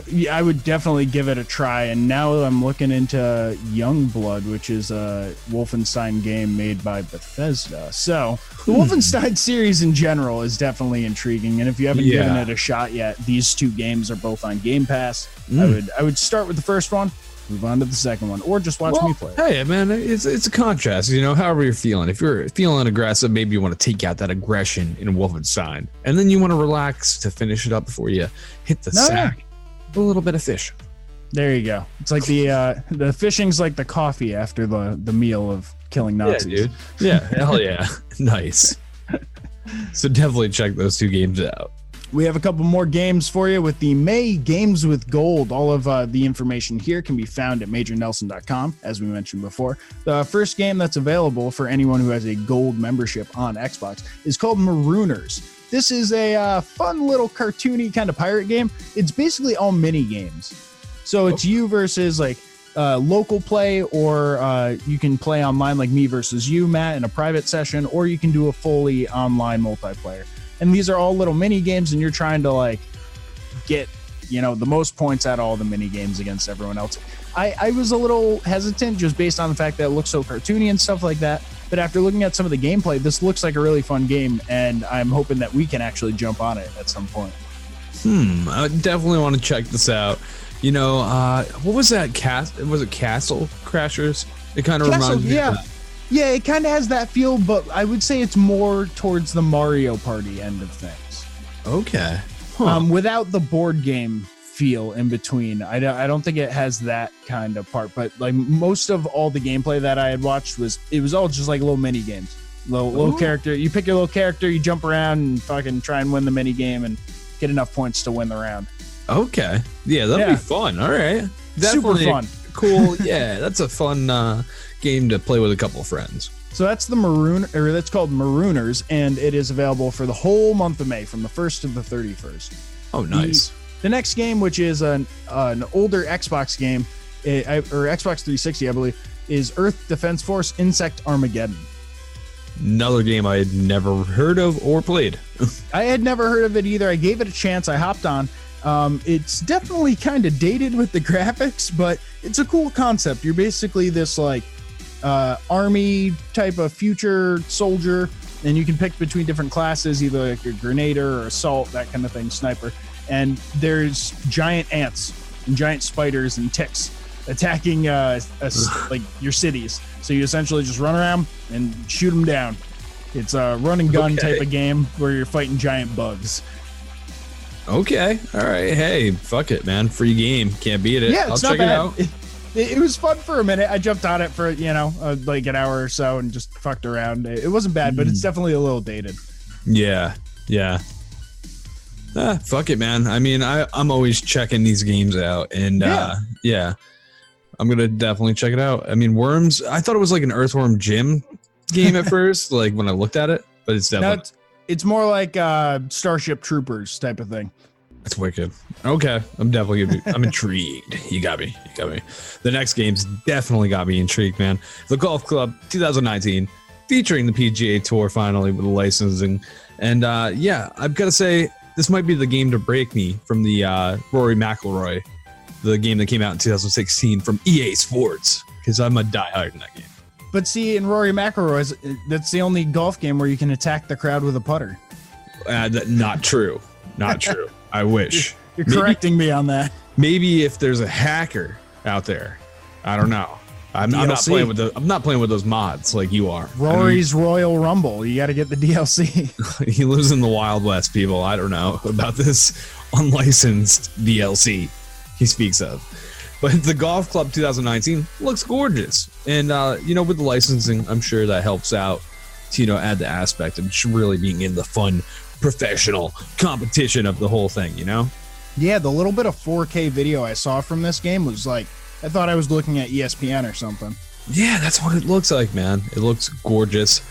Yeah, I would definitely give it a try. And now I'm looking into Youngblood, which is a Wolfenstein game made by Bethesda. So the Wolfenstein series in general is definitely intriguing. And if you haven't given it a shot yet, these two games are both on Game Pass. I would start with the first one, move on to the second one, or just watch me play. Hey, man, it's a contrast, you know, however you're feeling. If you're feeling aggressive, maybe you want to take out that aggression in Wolfenstein, and then you want to relax to finish it up before you hit the sack. A little bit of fishing. There you go. It's like the fishing's like the coffee after the meal of killing Nazis. Yeah, dude. Yeah, hell yeah. Nice. So definitely check those two games out. We have a couple more games for you with the May Games with Gold. All of the information here can be found at majornelson.com, as we mentioned before. The first game that's available for anyone who has a gold membership on Xbox is called Marooners. This is a fun little cartoony kind of pirate game. It's basically all mini games. So it's you versus like local play, or you can play online like me versus you, Matt, in a private session, or you can do a fully online multiplayer. And these are all little mini games, and you're trying to like get, you know, the most points out of all the mini games against everyone else. I was a little hesitant just based on the fact that it looks so cartoony and stuff like that. But after looking at some of the gameplay, this looks like a really fun game, and I'm hoping that we can actually jump on it at some point. I definitely want to check this out. You know, what was that was it Castle Crashers? It kind of reminds me of that. Yeah, it kind of has that feel, but I would say it's more towards the Mario Party end of things. Okay. Huh. Without the board game feel in between. I don't think it has that kind of part, but like most of all the gameplay that I had watched was all just like little mini games. Little character. You pick your little character, you jump around and fucking try and win the mini game and get enough points to win the round. Okay. Yeah, that'd be fun. All right. Definitely super fun. Cool. Yeah, that's a fun game to play with a couple of friends. So that's that's called Marooners, and it is available for the whole month of May, from the 1st to the 31st. Oh, nice. The next game, which is an older Xbox game, or Xbox 360, I believe, is Earth Defense Force Insect Armageddon. Another game I had never heard of or played. I had never heard of it either. I gave it a chance. I hopped on. It's definitely kind of dated with the graphics, but it's a cool concept. You're basically this like army type of future soldier, and you can pick between different classes, either like a grenader or assault, that kind of thing, sniper. And there's giant ants and giant spiders and ticks attacking like your cities. So you essentially just run around and shoot them down. It's a run and gun type of game where you're fighting giant bugs. Okay. All right. Hey, fuck it, man. Free game. Can't beat it. Yeah, I'll it's check not bad. it out. It was fun for a minute. I jumped on it for, like an hour or so and just fucked around. It wasn't bad, but it's definitely a little dated. Yeah. Yeah. Fuck it, man. I mean, I'm always checking these games out, and yeah, I'm gonna definitely check it out. I mean, Worms. I thought it was like an Earthworm Jim game at first, like when I looked at it, but it's definitely it's more like Starship Troopers type of thing. That's wicked. Okay, I'm intrigued. You got me. The next game's definitely got me intrigued, man. The Golf Club 2019, featuring the PGA Tour finally with the licensing, and I've got to say, this might be the game to break me from the Rory McIlroy, the game that came out in 2016 from EA Sports, because I'm a diehard in that game. But see, in Rory McIlroy's, that's the only golf game where you can attack the crowd with a putter. Not true. Not true. I wish. You're correcting me on that. Maybe if there's a hacker out there, I don't know. I'm not playing with those mods like you are. Rory's Royal Rumble. You got to get the DLC. He lives in the Wild West, people. I don't know about this unlicensed DLC he speaks of. But the Golf Club 2019 looks gorgeous. And, with the licensing, I'm sure that helps out to, add the aspect of really being in the fun, professional competition of the whole thing, Yeah, the little bit of 4K video I saw from this game was like, I thought I was looking at ESPN or something. Yeah, that's what it looks like, man. It looks gorgeous,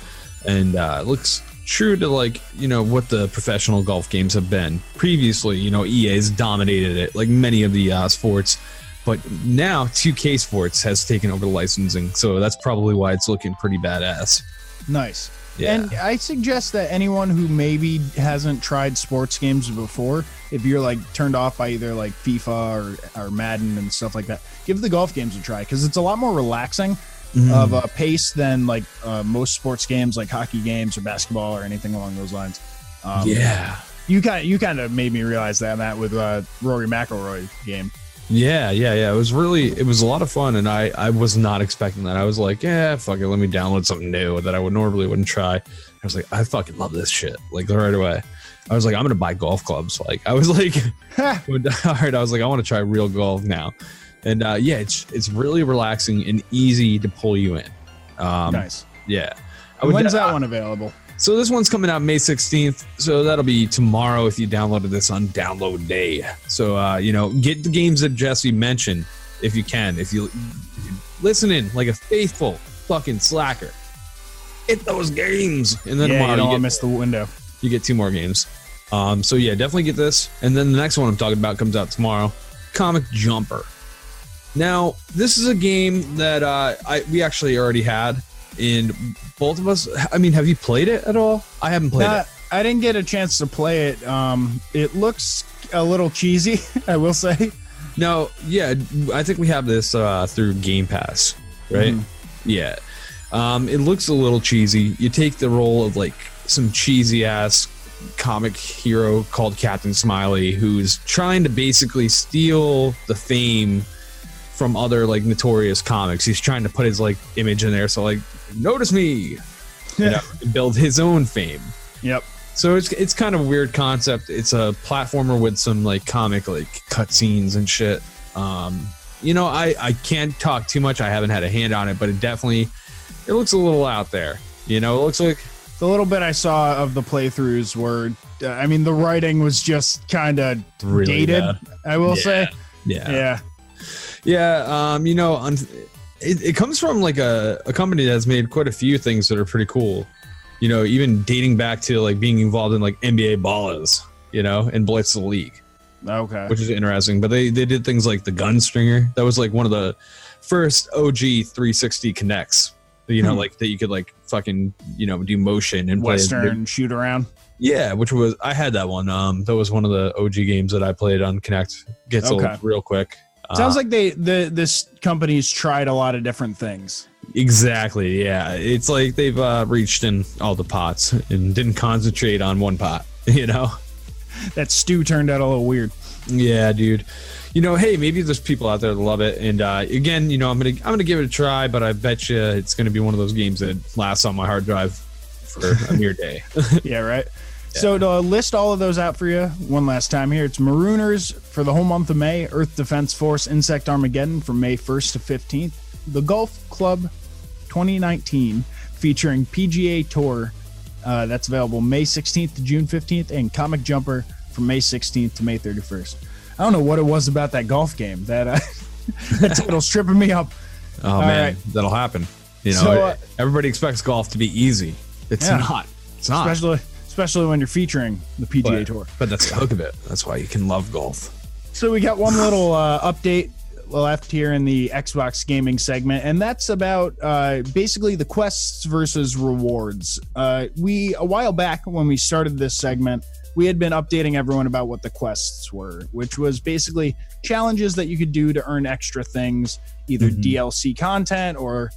and it looks true to what the professional golf games have been. Previously, EA's dominated it like many of the sports, but now 2K Sports has taken over the licensing, so that's probably why it's looking pretty badass. Nice. Yeah. And I suggest that anyone who maybe hasn't tried sports games before, if you're turned off by either FIFA or Madden and stuff like that, give the golf games a try, because it's a lot more relaxing of a pace than most sports games like hockey games or basketball or anything along those lines. You kind of made me realize that with Rory McIlroy game. Yeah. It was a lot of fun, and I was not expecting that. I was like, yeah, fuck it, let me download something new that I normally wouldn't try. I was like, I fucking love this shit. Right away. I was like, I'm gonna buy golf clubs. I was like, all right. I was like, I want to try real golf now, and it's really relaxing and easy to pull you in. Nice. Yeah. When's that one available? So this one's coming out May 16th. So that'll be tomorrow if you downloaded this on download day. So, get the games that Jesse mentioned if you can. If you listen in like a faithful fucking slacker, hit those games. And then tomorrow you don't miss the window. You get 2 more games. So yeah, definitely get this. And then the next one I'm talking about comes out tomorrow, Comic Jumper. Now, this is a game that we actually already had. And both of us, have you played it at all? I haven't played it. I didn't get a chance to play it. It looks a little cheesy, I will say. No, yeah, I think we have this through Game Pass, right? Yeah. It looks a little cheesy. You take the role of some cheesy ass comic hero called Captain Smiley, who's trying to basically steal the fame from other like notorious comics. He's trying to put his like image in there, so like, notice me, build his own fame. Yep. So it's kind of a weird concept. It's a platformer with some like comic like cutscenes and shit. I can't talk too much. I haven't had a hand on it, but it looks a little out there. It looks like the little bit I saw of the playthroughs were, the writing was just kind of really dated. bad. I will say. Yeah. It comes from like a company that's made quite a few things that are pretty cool. Even dating back to like being involved in like NBA Ballers, and Blitz the League. Okay. Which is interesting. But they did things like the Gunstringer. That was like one of the first OG 360 connects. Like that you could like fucking, do motion and Western shoot around. Yeah, I had that one. That was one of the OG games that I played on Connect. Gets old real quick. Sounds like this company's tried a lot of different things. Exactly. Yeah, it's like they've reached in all the pots and didn't concentrate on one pot. That stew turned out a little weird. Yeah, dude. Hey, maybe there's people out there that love it. And again, I'm gonna give it a try, but I bet you it's gonna be one of those games that lasts on my hard drive for a mere day. Yeah, right. Yeah. So to list all of those out for you one last time here, it's Marooners for the whole month of May, Earth Defense Force Insect Armageddon from May 1st to 15th, the Golf Club 2019 featuring PGA Tour, that's available May 16th to June 15th, and Comic Jumper from May 16th to May 31st. I don't know what it was about that golf game that title's tripping me up. Oh, all man, right. That'll happen. Everybody expects golf to be easy. It's not. It's not. Especially when you're featuring the PGA Tour. But that's the hook of it. That's why you can love golf. So we got one little update left here in the Xbox gaming segment, and that's about basically the quests versus rewards. A while back when we started this segment, we had been updating everyone about what the quests were, which was basically challenges that you could do to earn extra things, either DLC content or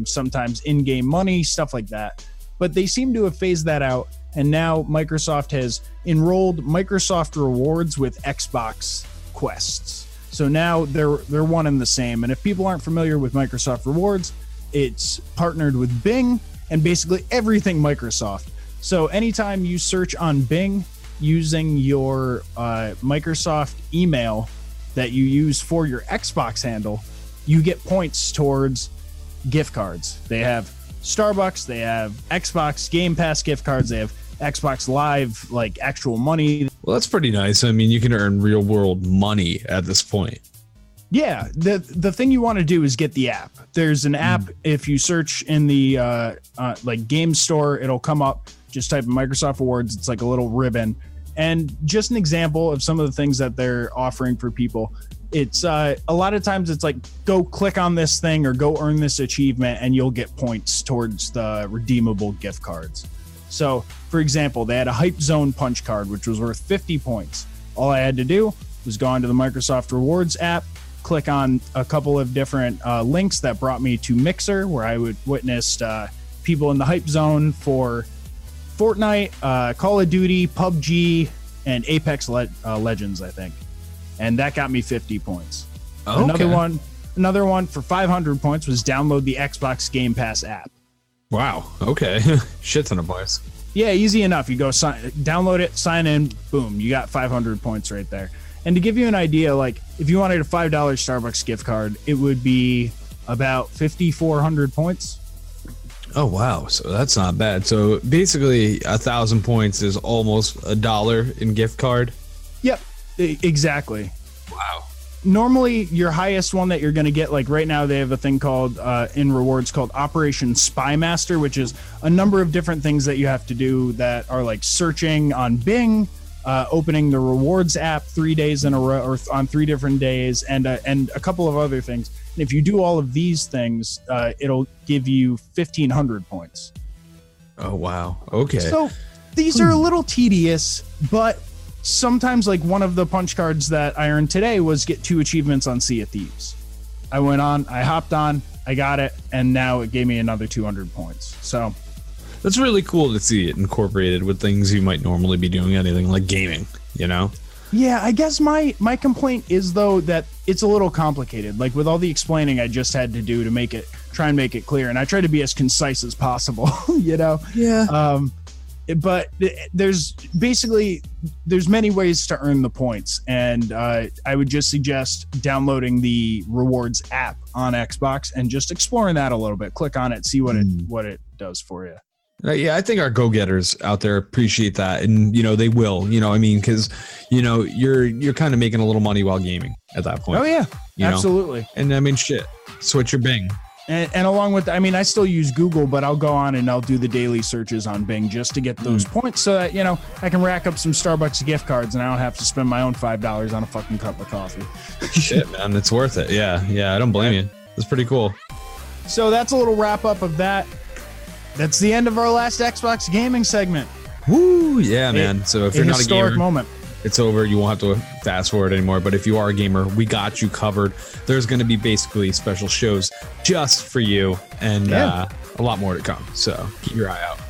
sometimes in-game money, stuff like that. But they seem to have phased that out, and now Microsoft has enrolled Microsoft Rewards with Xbox quests. So now they're one and the same. And if people aren't familiar with Microsoft Rewards, it's partnered with Bing and basically everything Microsoft. So anytime you search on Bing using your Microsoft email that you use for your Xbox handle, you get points towards gift cards. They have Starbucks, they have Xbox Game Pass gift cards, they have Xbox Live, like actual money. Well, that's pretty nice. I mean, you can earn real world money at this point. Yeah, the thing you want to do is get the app. There's an app. If you search in the like game store, it'll come up. Just type in Microsoft Rewards. It's like a little ribbon. And just an example of some of the things that they're offering for people. It's a lot of times it's like, go click on this thing or go earn this achievement and you'll get points towards the redeemable gift cards. So, for example, they had a Hype Zone punch card, which was worth 50 points. All I had to do was go onto the Microsoft Rewards app, click on a couple of different links that brought me to Mixer, where I would witness people in the Hype Zone for Fortnite, Call of Duty, PUBG, and Apex Legends, I think. And that got me 50 points. Okay. Another one for 500 points was download the Xbox Game Pass app. Wow. Okay. Shit ton of points. Yeah, easy enough. You go download it, sign in, boom, you got 500 points right there. And to give you an idea, like if you wanted a $5 Starbucks gift card, it would be about 5,400 points. Oh, wow. So that's not bad. So basically 1,000 points is almost $1 in gift card. Yep, exactly. Wow. Normally your highest one that you're going to get, like right now they have a thing called in rewards called Operation Spy Master, which is a number of different things that you have to do that are like searching on Bing, opening the rewards app 3 days in a row or on 3 different days, and a couple of other things. And if you do all of these things, it'll give you 1,500 points. Oh, wow. Okay. So these are a little tedious, but sometimes, like one of the punch cards that I earned today was get 2 achievements on Sea of Thieves. I went on, I hopped on, I got it, and now it gave me another 200 points. So that's really cool to see it incorporated with things you might normally be doing, anything like gaming, you know? Yeah, I guess my complaint is, though, that it's a little complicated. Like, with all the explaining I just had to do to try and make it clear, and I try to be as concise as possible, you know? Yeah. But there's many ways to earn the points, and I would just suggest downloading the rewards app on Xbox and just exploring that a little bit. Click on it, see what it does for you. Yeah, I think our go-getters out there appreciate that, and they will. I mean, because you're kind of making a little money while gaming at that point. Oh yeah, absolutely. And I mean, shit, switch your Bing. And along with, I still use Google, but I'll go on and I'll do the daily searches on Bing just to get those points so that, I can rack up some Starbucks gift cards and I don't have to spend my own $5 on a fucking cup of coffee. Shit, man, it's worth it. Yeah, I don't blame you. It's pretty cool. So that's a little wrap up of that. That's the end of our last Xbox gaming segment. Woo, yeah, man. So if you're not a gamer, moment. It's over. You won't have to fast forward anymore. But if you are a gamer, we got you covered. There's going to be basically special shows just for you, and a lot more to come. So keep your eye out.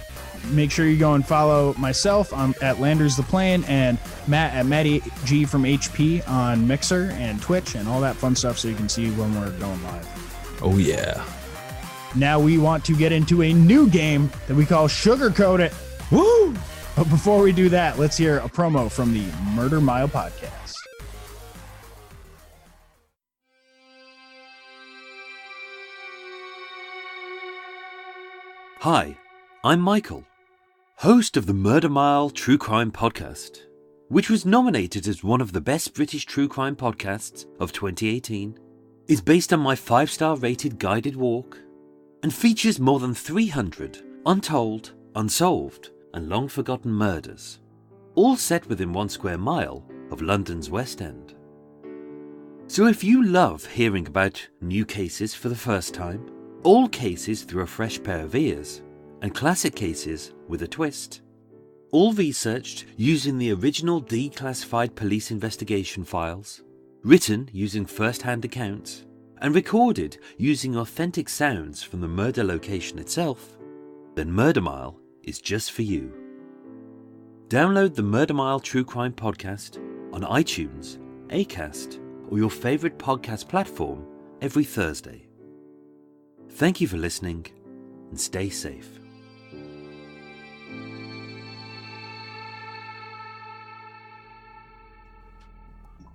Make sure you go and follow myself at Landers the Plane and Matt at Matty G from HP on Mixer and Twitch and all that fun stuff, so you can see when we're going live. Oh yeah. Now we want to get into a new game that we call Sugarcoat It. Woo! But before we do that, let's hear a promo from the Murder Mile podcast. Hi, I'm Michael, host of the Murder Mile True Crime podcast, which was nominated as one of the best British true crime podcasts of 2018, is based on my 5-star rated guided walk, and features more than 300 untold, unsolved, and long-forgotten murders, all set within 1 square mile of London's West End. So if you love hearing about new cases for the first time, old cases through a fresh pair of ears, and classic cases with a twist, all researched using the original declassified police investigation files, written using first-hand accounts, and recorded using authentic sounds from the murder location itself, then Murder Mile is just for you. Download the Murder Mile True Crime podcast on iTunes, Acast, or your favorite podcast platform every Thursday. Thank you for listening, and stay safe.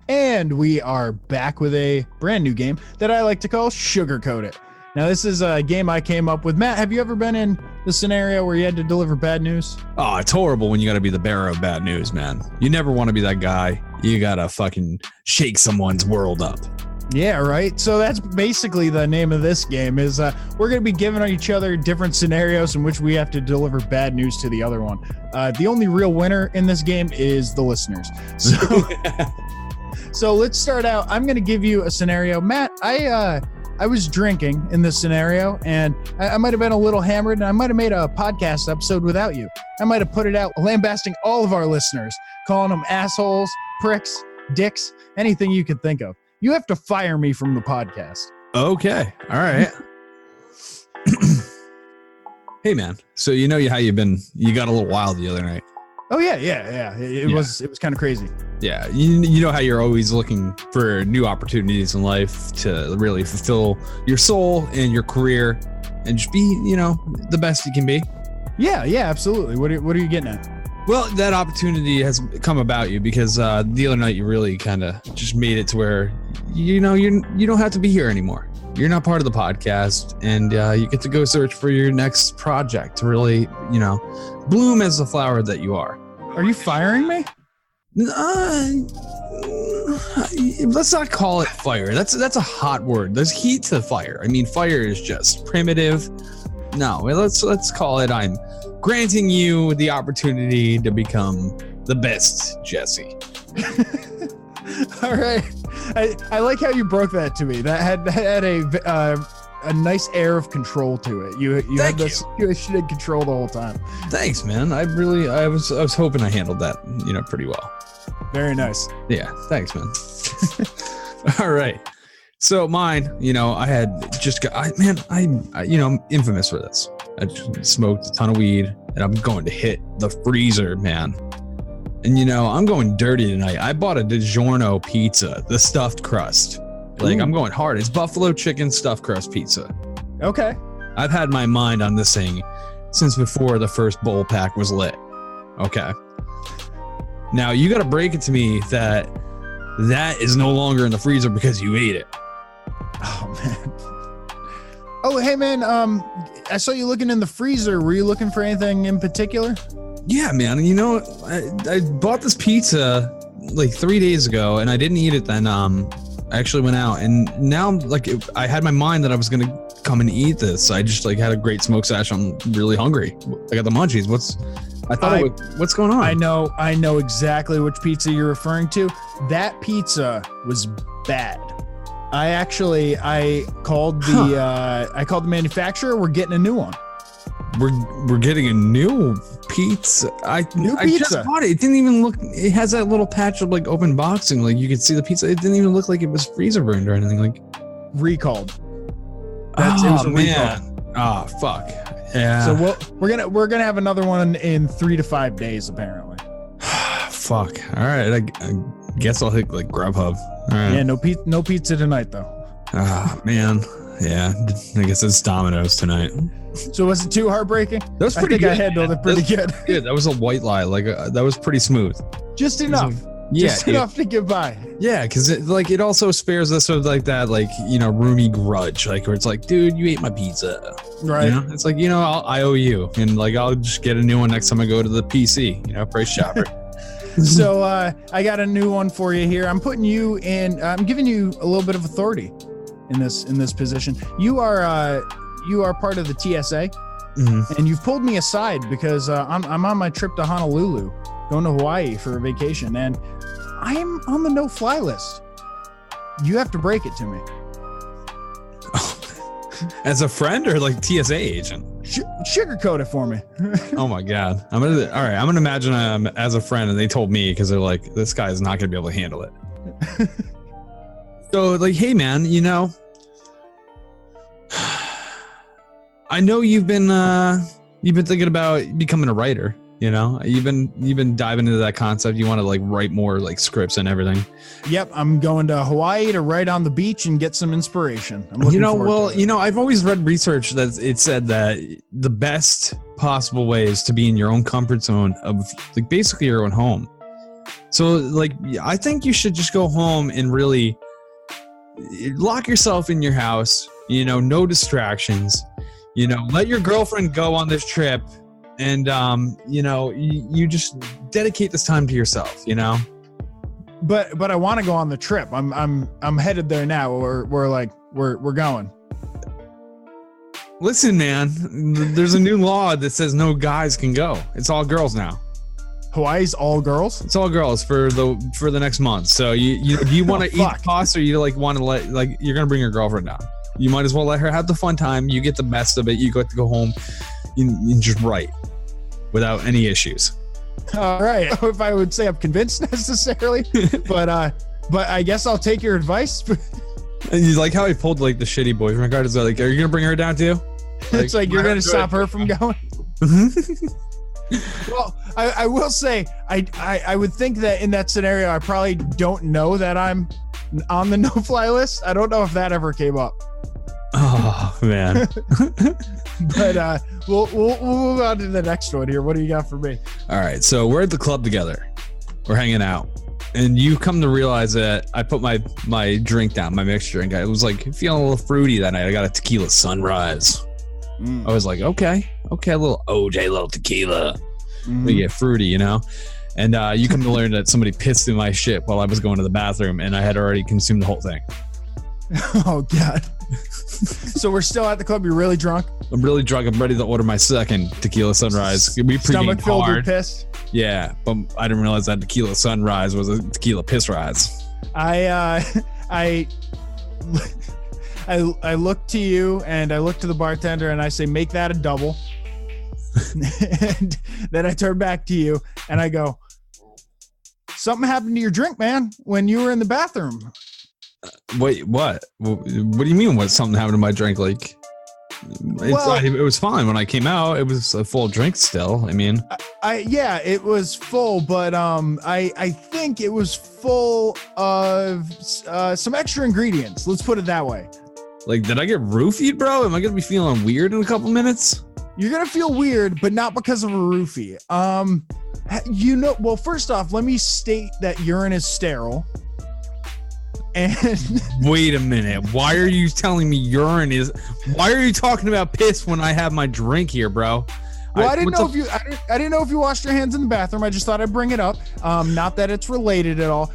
And we are back with a brand new game that I like to call Sugarcoat It. Now, this is a game I came up with. Matt, have you ever been in the scenario where you had to deliver bad news? Oh, it's horrible when you got to be the bearer of bad news, man. You never want to be that guy. You got to fucking shake someone's world up. Yeah, right. So that's basically the name of this game is we're going to be giving each other different scenarios in which we have to deliver bad news to the other one. The only real winner in this game is the listeners. So let's start out. I'm going to give you a scenario. Matt, I was drinking in this scenario, and I might have been a little hammered, and I might have made a podcast episode without you. I might have put it out lambasting all of our listeners, calling them assholes, pricks, dicks, anything you could think of. You have to fire me from the podcast. Okay. All right. Hey, man. So how you got a little wild the other night. Oh, yeah. It was kind of crazy. Yeah. You know how you're always looking for new opportunities in life to really fulfill your soul and your career and just be, the best you can be. Yeah, absolutely. What are you getting at? Well, that opportunity has come about you because the other night you really kind of just made it to where, you don't have to be here anymore. You're not part of the podcast, and you get to go search for your next project to really, bloom as the flower that you are. Are you firing me? Let's not call it fire. That's a hot word. There's heat to fire. I mean, fire is just primitive. No, let's call it I'm granting you the opportunity to become the best Jesse. All right. I like how you broke that to me. That had a nice air of control to it. You had this. You should have control the whole time. Thanks, man. I was hoping I handled that, pretty well. Very nice. Yeah. Thanks, man. All right. So mine, I had just got, I'm infamous for this. I just smoked a ton of weed, and I'm going to hit the freezer, man. And I'm going dirty tonight. I bought a DiGiorno pizza, the stuffed crust. Like, I'm going hard. It's buffalo chicken stuffed crust pizza. Okay. I've had my mind on this thing since before the first bowl pack was lit. Okay. Now, you got to break it to me that is no longer in the freezer because you ate it. Oh, man. Oh, hey, man. I saw you looking in the freezer. Were you looking for anything in particular? Yeah, man. I bought this pizza like 3 days ago, and I didn't eat it then. I actually went out, and now like I had my mind that I was gonna come and eat this. I just like had a great smoke sesh. I'm really hungry. I got the munchies. What's going on? I know exactly which pizza you're referring to. That pizza was bad. I called the manufacturer. We're getting a new one. We're getting a new pizza. I just bought it. It didn't even look. It has that little patch of like open boxing. Like you could see the pizza. It didn't even look like it was freezer burned or anything. Like recalled. It was a recall. Oh fuck. Yeah. So we're gonna have another one in 3 to 5 days apparently. Fuck. All right. I guess I'll hit like Grubhub. All right. Yeah. No pizza tonight though. Ah man. Yeah. I guess it's Domino's tonight. So was it too heartbreaking? That was pretty good. I handled it pretty good. Good. That was a white lie. Like that was pretty smooth. Just enough. Just enough to get by. Yeah, because it also spares us of like that roomy grudge, like where it's like, dude, you ate my pizza. Right. It's like I owe you, and like I'll just get a new one next time I go to the PC. Price chopper. So I got a new one for you here. I'm putting you in. I'm giving you a little bit of authority in this position. You are part of the TSA, and you've pulled me aside because I'm on my trip to Honolulu, going to Hawaii for a vacation, and I'm on the no-fly list. You have to break it to me. As a friend or like TSA agent? Sugarcoat it for me. Oh my God. I'm gonna imagine I'm as a friend, and they told me because they're like, this guy is not gonna be able to handle it. So like, hey man, I know you've been thinking about becoming a writer. You've been diving into that concept. You want to like write more like scripts and everything. Yep, I'm going to Hawaii to write on the beach and get some inspiration. I've always read research that it said that the best possible way is to be in your own comfort zone of like basically your own home. So like, I think you should just go home and really lock yourself in your house. No distractions. Let your girlfriend go on this trip, and you just dedicate this time to yourself. But I want to go on the trip. I'm headed there now. We're going. Listen, man. There's a new law that says no guys can go. It's all girls now. Hawaii's all girls? It's all girls for the next month. So you want to eat the cost, or you want to let you're gonna bring your girlfriend down? You might as well let her have the fun time. You get the best of it. You get to go home and just write without any issues. All right. I don't know if I would say I'm convinced necessarily, but I guess I'll take your advice. And you like how he pulled like the shitty boyfriend card. Is like, are you gonna bring her down too? It's like you're gonna stop her from going. Well, I will say I would think that in that scenario I probably don't know that I'm on the no-fly list. I don't know if that ever came up. Oh man. But we'll move on to the next one here. What do you got for me? All right, so we're at the club together. We're hanging out, and you come to realize that I put my drink down, my mixed drink. I was like feeling a little fruity that night. I got a tequila sunrise. I was like, okay, a little OJ, a little tequila. We get fruity, And you come to learn that somebody pissed in my shit while I was going to the bathroom, and I had already consumed the whole thing. Oh God. So we're still at the club. You're really drunk? I'm really drunk. I'm ready to order my second tequila sunrise. We stomach filled with piss? Yeah, but I didn't realize that tequila sunrise was a tequila piss rise. I look to you and I look to the bartender and I say, make that a double. And then I turn back to you and I go, something happened to your drink, man, when you were in the bathroom. Wait, what? What do you mean? What something happened to my drink? Like, It was fine when I came out. It was a full drink still. I mean, yeah, it was full, but I think it was full of some extra ingredients. Let's put it that way. Like, did I get roofied, bro? Am I gonna be feeling weird in a couple minutes? You're gonna feel weird, but not because of a roofie. Well, first off, let me state that urine is sterile. And wait a minute. Why are you telling me urine is? Why are you talking about piss when I have my drink here, bro? Well, I didn't know if you washed your hands in the bathroom. I just thought I'd bring it up. Not that it's related at all.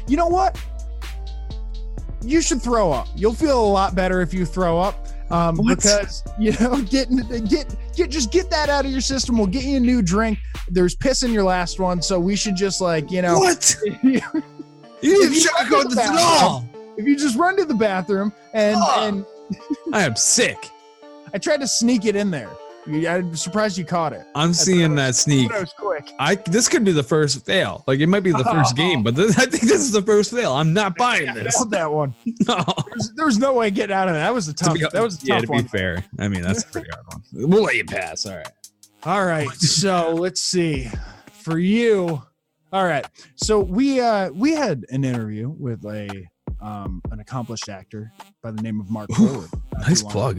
You know what? You should throw up. You'll feel a lot better if you throw up. Because get that out of your system. We'll get you a new drink. There's piss in your last one, so we should just what? You didn't sugarcoat this at all. If you just run to the bathroom and I am sick. I tried to sneak it in there. I'm surprised you caught it. I'm seeing that sneak. That was quick. This could be the first fail. Like, it might be the first game, but I think this is the first fail. I'm not buying this. I that one. No. There was no way getting out of that. That was a tough one. To be fair. I mean, that's a pretty hard one. We'll let you pass. All right. So let's see. For you. All right. So we had an interview with an accomplished actor by the name of Mark Forward. Nice plug.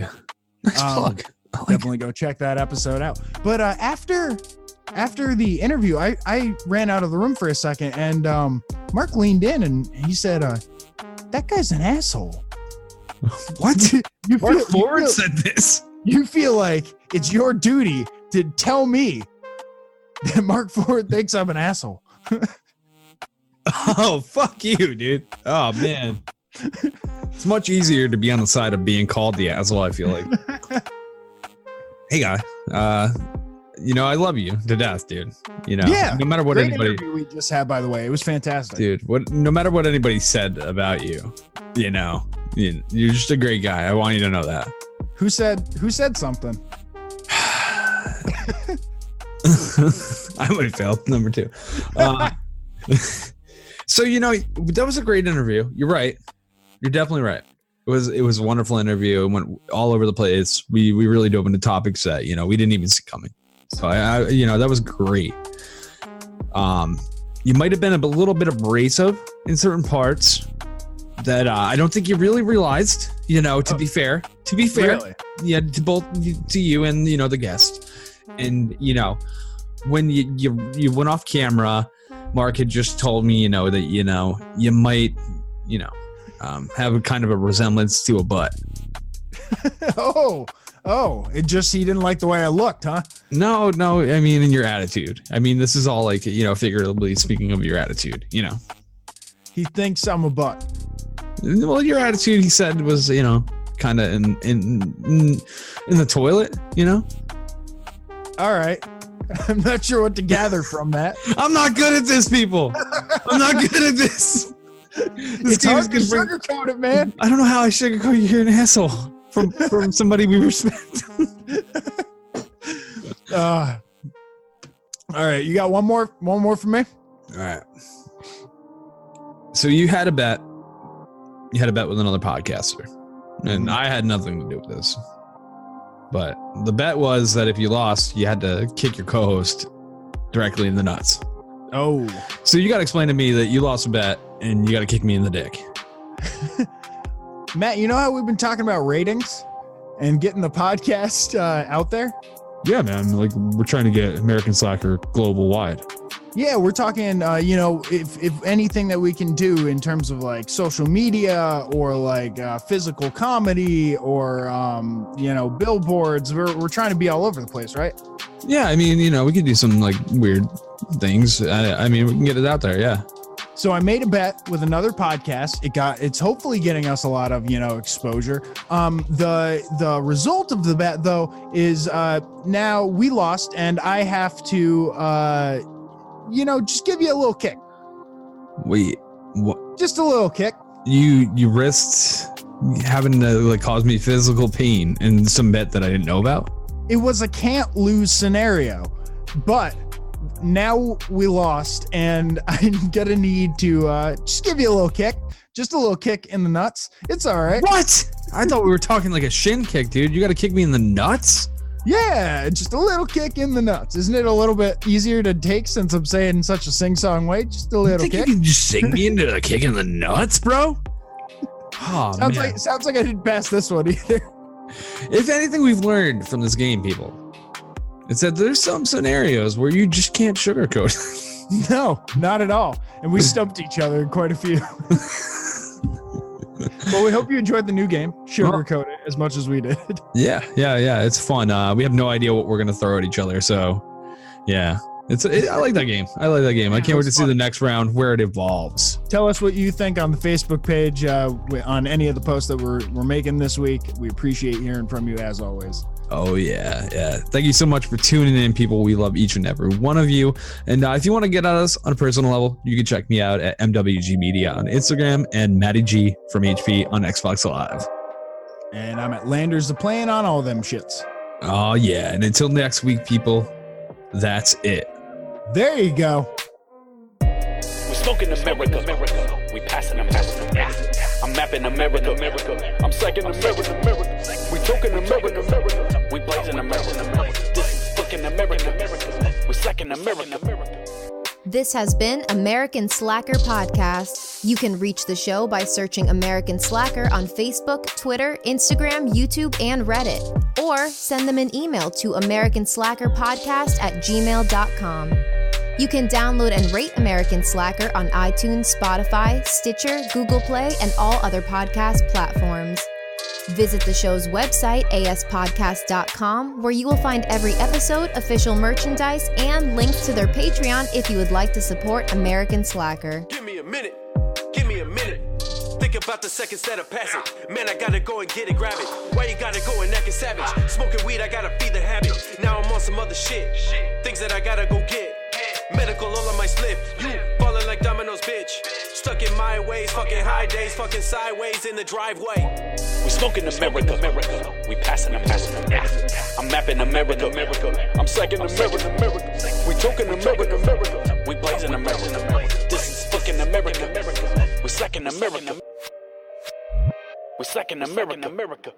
Nice plug. Definitely go check that episode out. But after the interview, I ran out of the room for a second, and Mark leaned in and he said, "That guy's an asshole." What? Mark Forward said this. You feel like it's your duty to tell me that Mark Forward thinks I'm an asshole. Oh, fuck you, dude. Oh, man. It's much easier to be on the side of being called the asshole, I feel like. Hey, guy. I love you to death, dude. No matter what anybody we just had, by the way, it was fantastic, dude. No matter what anybody said about you, you're just a great guy. I want you to know that. Who said something? I would have failed. Number 2. So that was a great interview. You're right. You're definitely right. It was a wonderful interview. It went all over the place. We really dove into topics that we didn't even see coming. So I that was great. You might have been a little bit abrasive in certain parts that I don't think you really realized. To be fair, really? Yeah, to both to you and the guest, and when you went off camera, Mark had just told me that you might have a kind of a resemblance to a butt. It just he didn't like the way I looked, huh? No, I mean in your attitude. I mean this is all like figuratively speaking of your attitude. He thinks I'm a butt. Well, your attitude, he said, was kind of in the toilet. All right. I'm not sure what to gather from that. I'm not good at this, people. I'm not good at this. It's hard to sugarcoat it, man. I don't know how I sugarcoat you. You're an asshole from somebody we respect. All right, you got one more for me? All right. So you had a bet. You had a bet with another podcaster, and I had nothing to do with this. But the bet was that if you lost, you had to kick your co-host directly in the nuts. Oh. So you got to explain to me that you lost a bet and you got to kick me in the dick. Matt, you know how we've been talking about ratings and getting the podcast out there? Yeah, man. Like we're trying to get American Slacker global wide. Yeah, we're talking, if anything that we can do in terms of like social media or like physical comedy or, billboards, we're trying to be all over the place, right? Yeah, I mean, we could do some like weird things. I mean, we can get it out there. Yeah. So I made a bet with another podcast. It's hopefully getting us a lot of, exposure. The result of the bet though is now we lost and I have to, just give you a little kick. Wait, what? Just a little kick. You risked having to like cause me physical pain in some bet that I didn't know about? It was a can't lose scenario, but now we lost and I'm gonna need to just give you a little kick. Just a little kick in the nuts. It's all right. What? I thought we were talking like a shin kick, dude. You got to kick me in the nuts? Yeah, just a little kick in the nuts. Isn't it a little bit easier to take since I'm saying in such a sing-song way? Just a little You kick. can just sing me into a kick in the nuts, bro? Oh, sounds like I didn't pass this one either. If anything we've learned from this game, people, it's that there's some scenarios where you just can't sugarcoat. No, not at all. And we stumped each other in quite a few. Well, we hope you enjoyed the new game. Sugarcoat it as much as we did. Yeah. It's fun. We have no idea what we're gonna throw at each other, so yeah. I like that game. I can't wait to see the next round where it evolves. Tell us what you think on the Facebook page, on any of the posts that we're making this week. We appreciate hearing from you as always. Oh, yeah. Thank you so much for tuning in, people. We love each and every one of you. And if you want to get at us on a personal level, you can check me out at MWG Media on Instagram and Matty G from HP on Xbox Live. And I'm at Landers the Plane on all them shits. Oh, yeah. And until next week, people, that's it. There you go. We're smoking America. We passing America. I'm mapping America. I'm psyching America. We talking America. We blazing America. This is fucking America. We're second America. This has been American Slacker Podcast. You can reach the show by searching American Slacker on Facebook, Twitter, Instagram, YouTube, and Reddit. Or send them an email to americanslackerpodcast@gmail.com. You can download and rate American Slacker on iTunes, Spotify, Stitcher, Google Play, and all other podcast platforms. Visit the show's website, aspodcast.com, where you will find every episode, official merchandise, and links to their Patreon if you would like to support American Slacker. Give me a minute. Think about the seconds that are passing. Man, I gotta go and get it, grab it. Why you gotta go and act savage? Smoking weed, I gotta feed the habit. Now I'm on some other shit. Things that I gotta go get. Medical all on my slip. You falling like dominoes, bitch. Stuck in my ways, fucking high days, fucking sideways in the driveway. We smoking America. We passing America. I'm mapping America. I'm psyching America. We talking America. We blazing America. This is fucking America. We're second America. We're second America.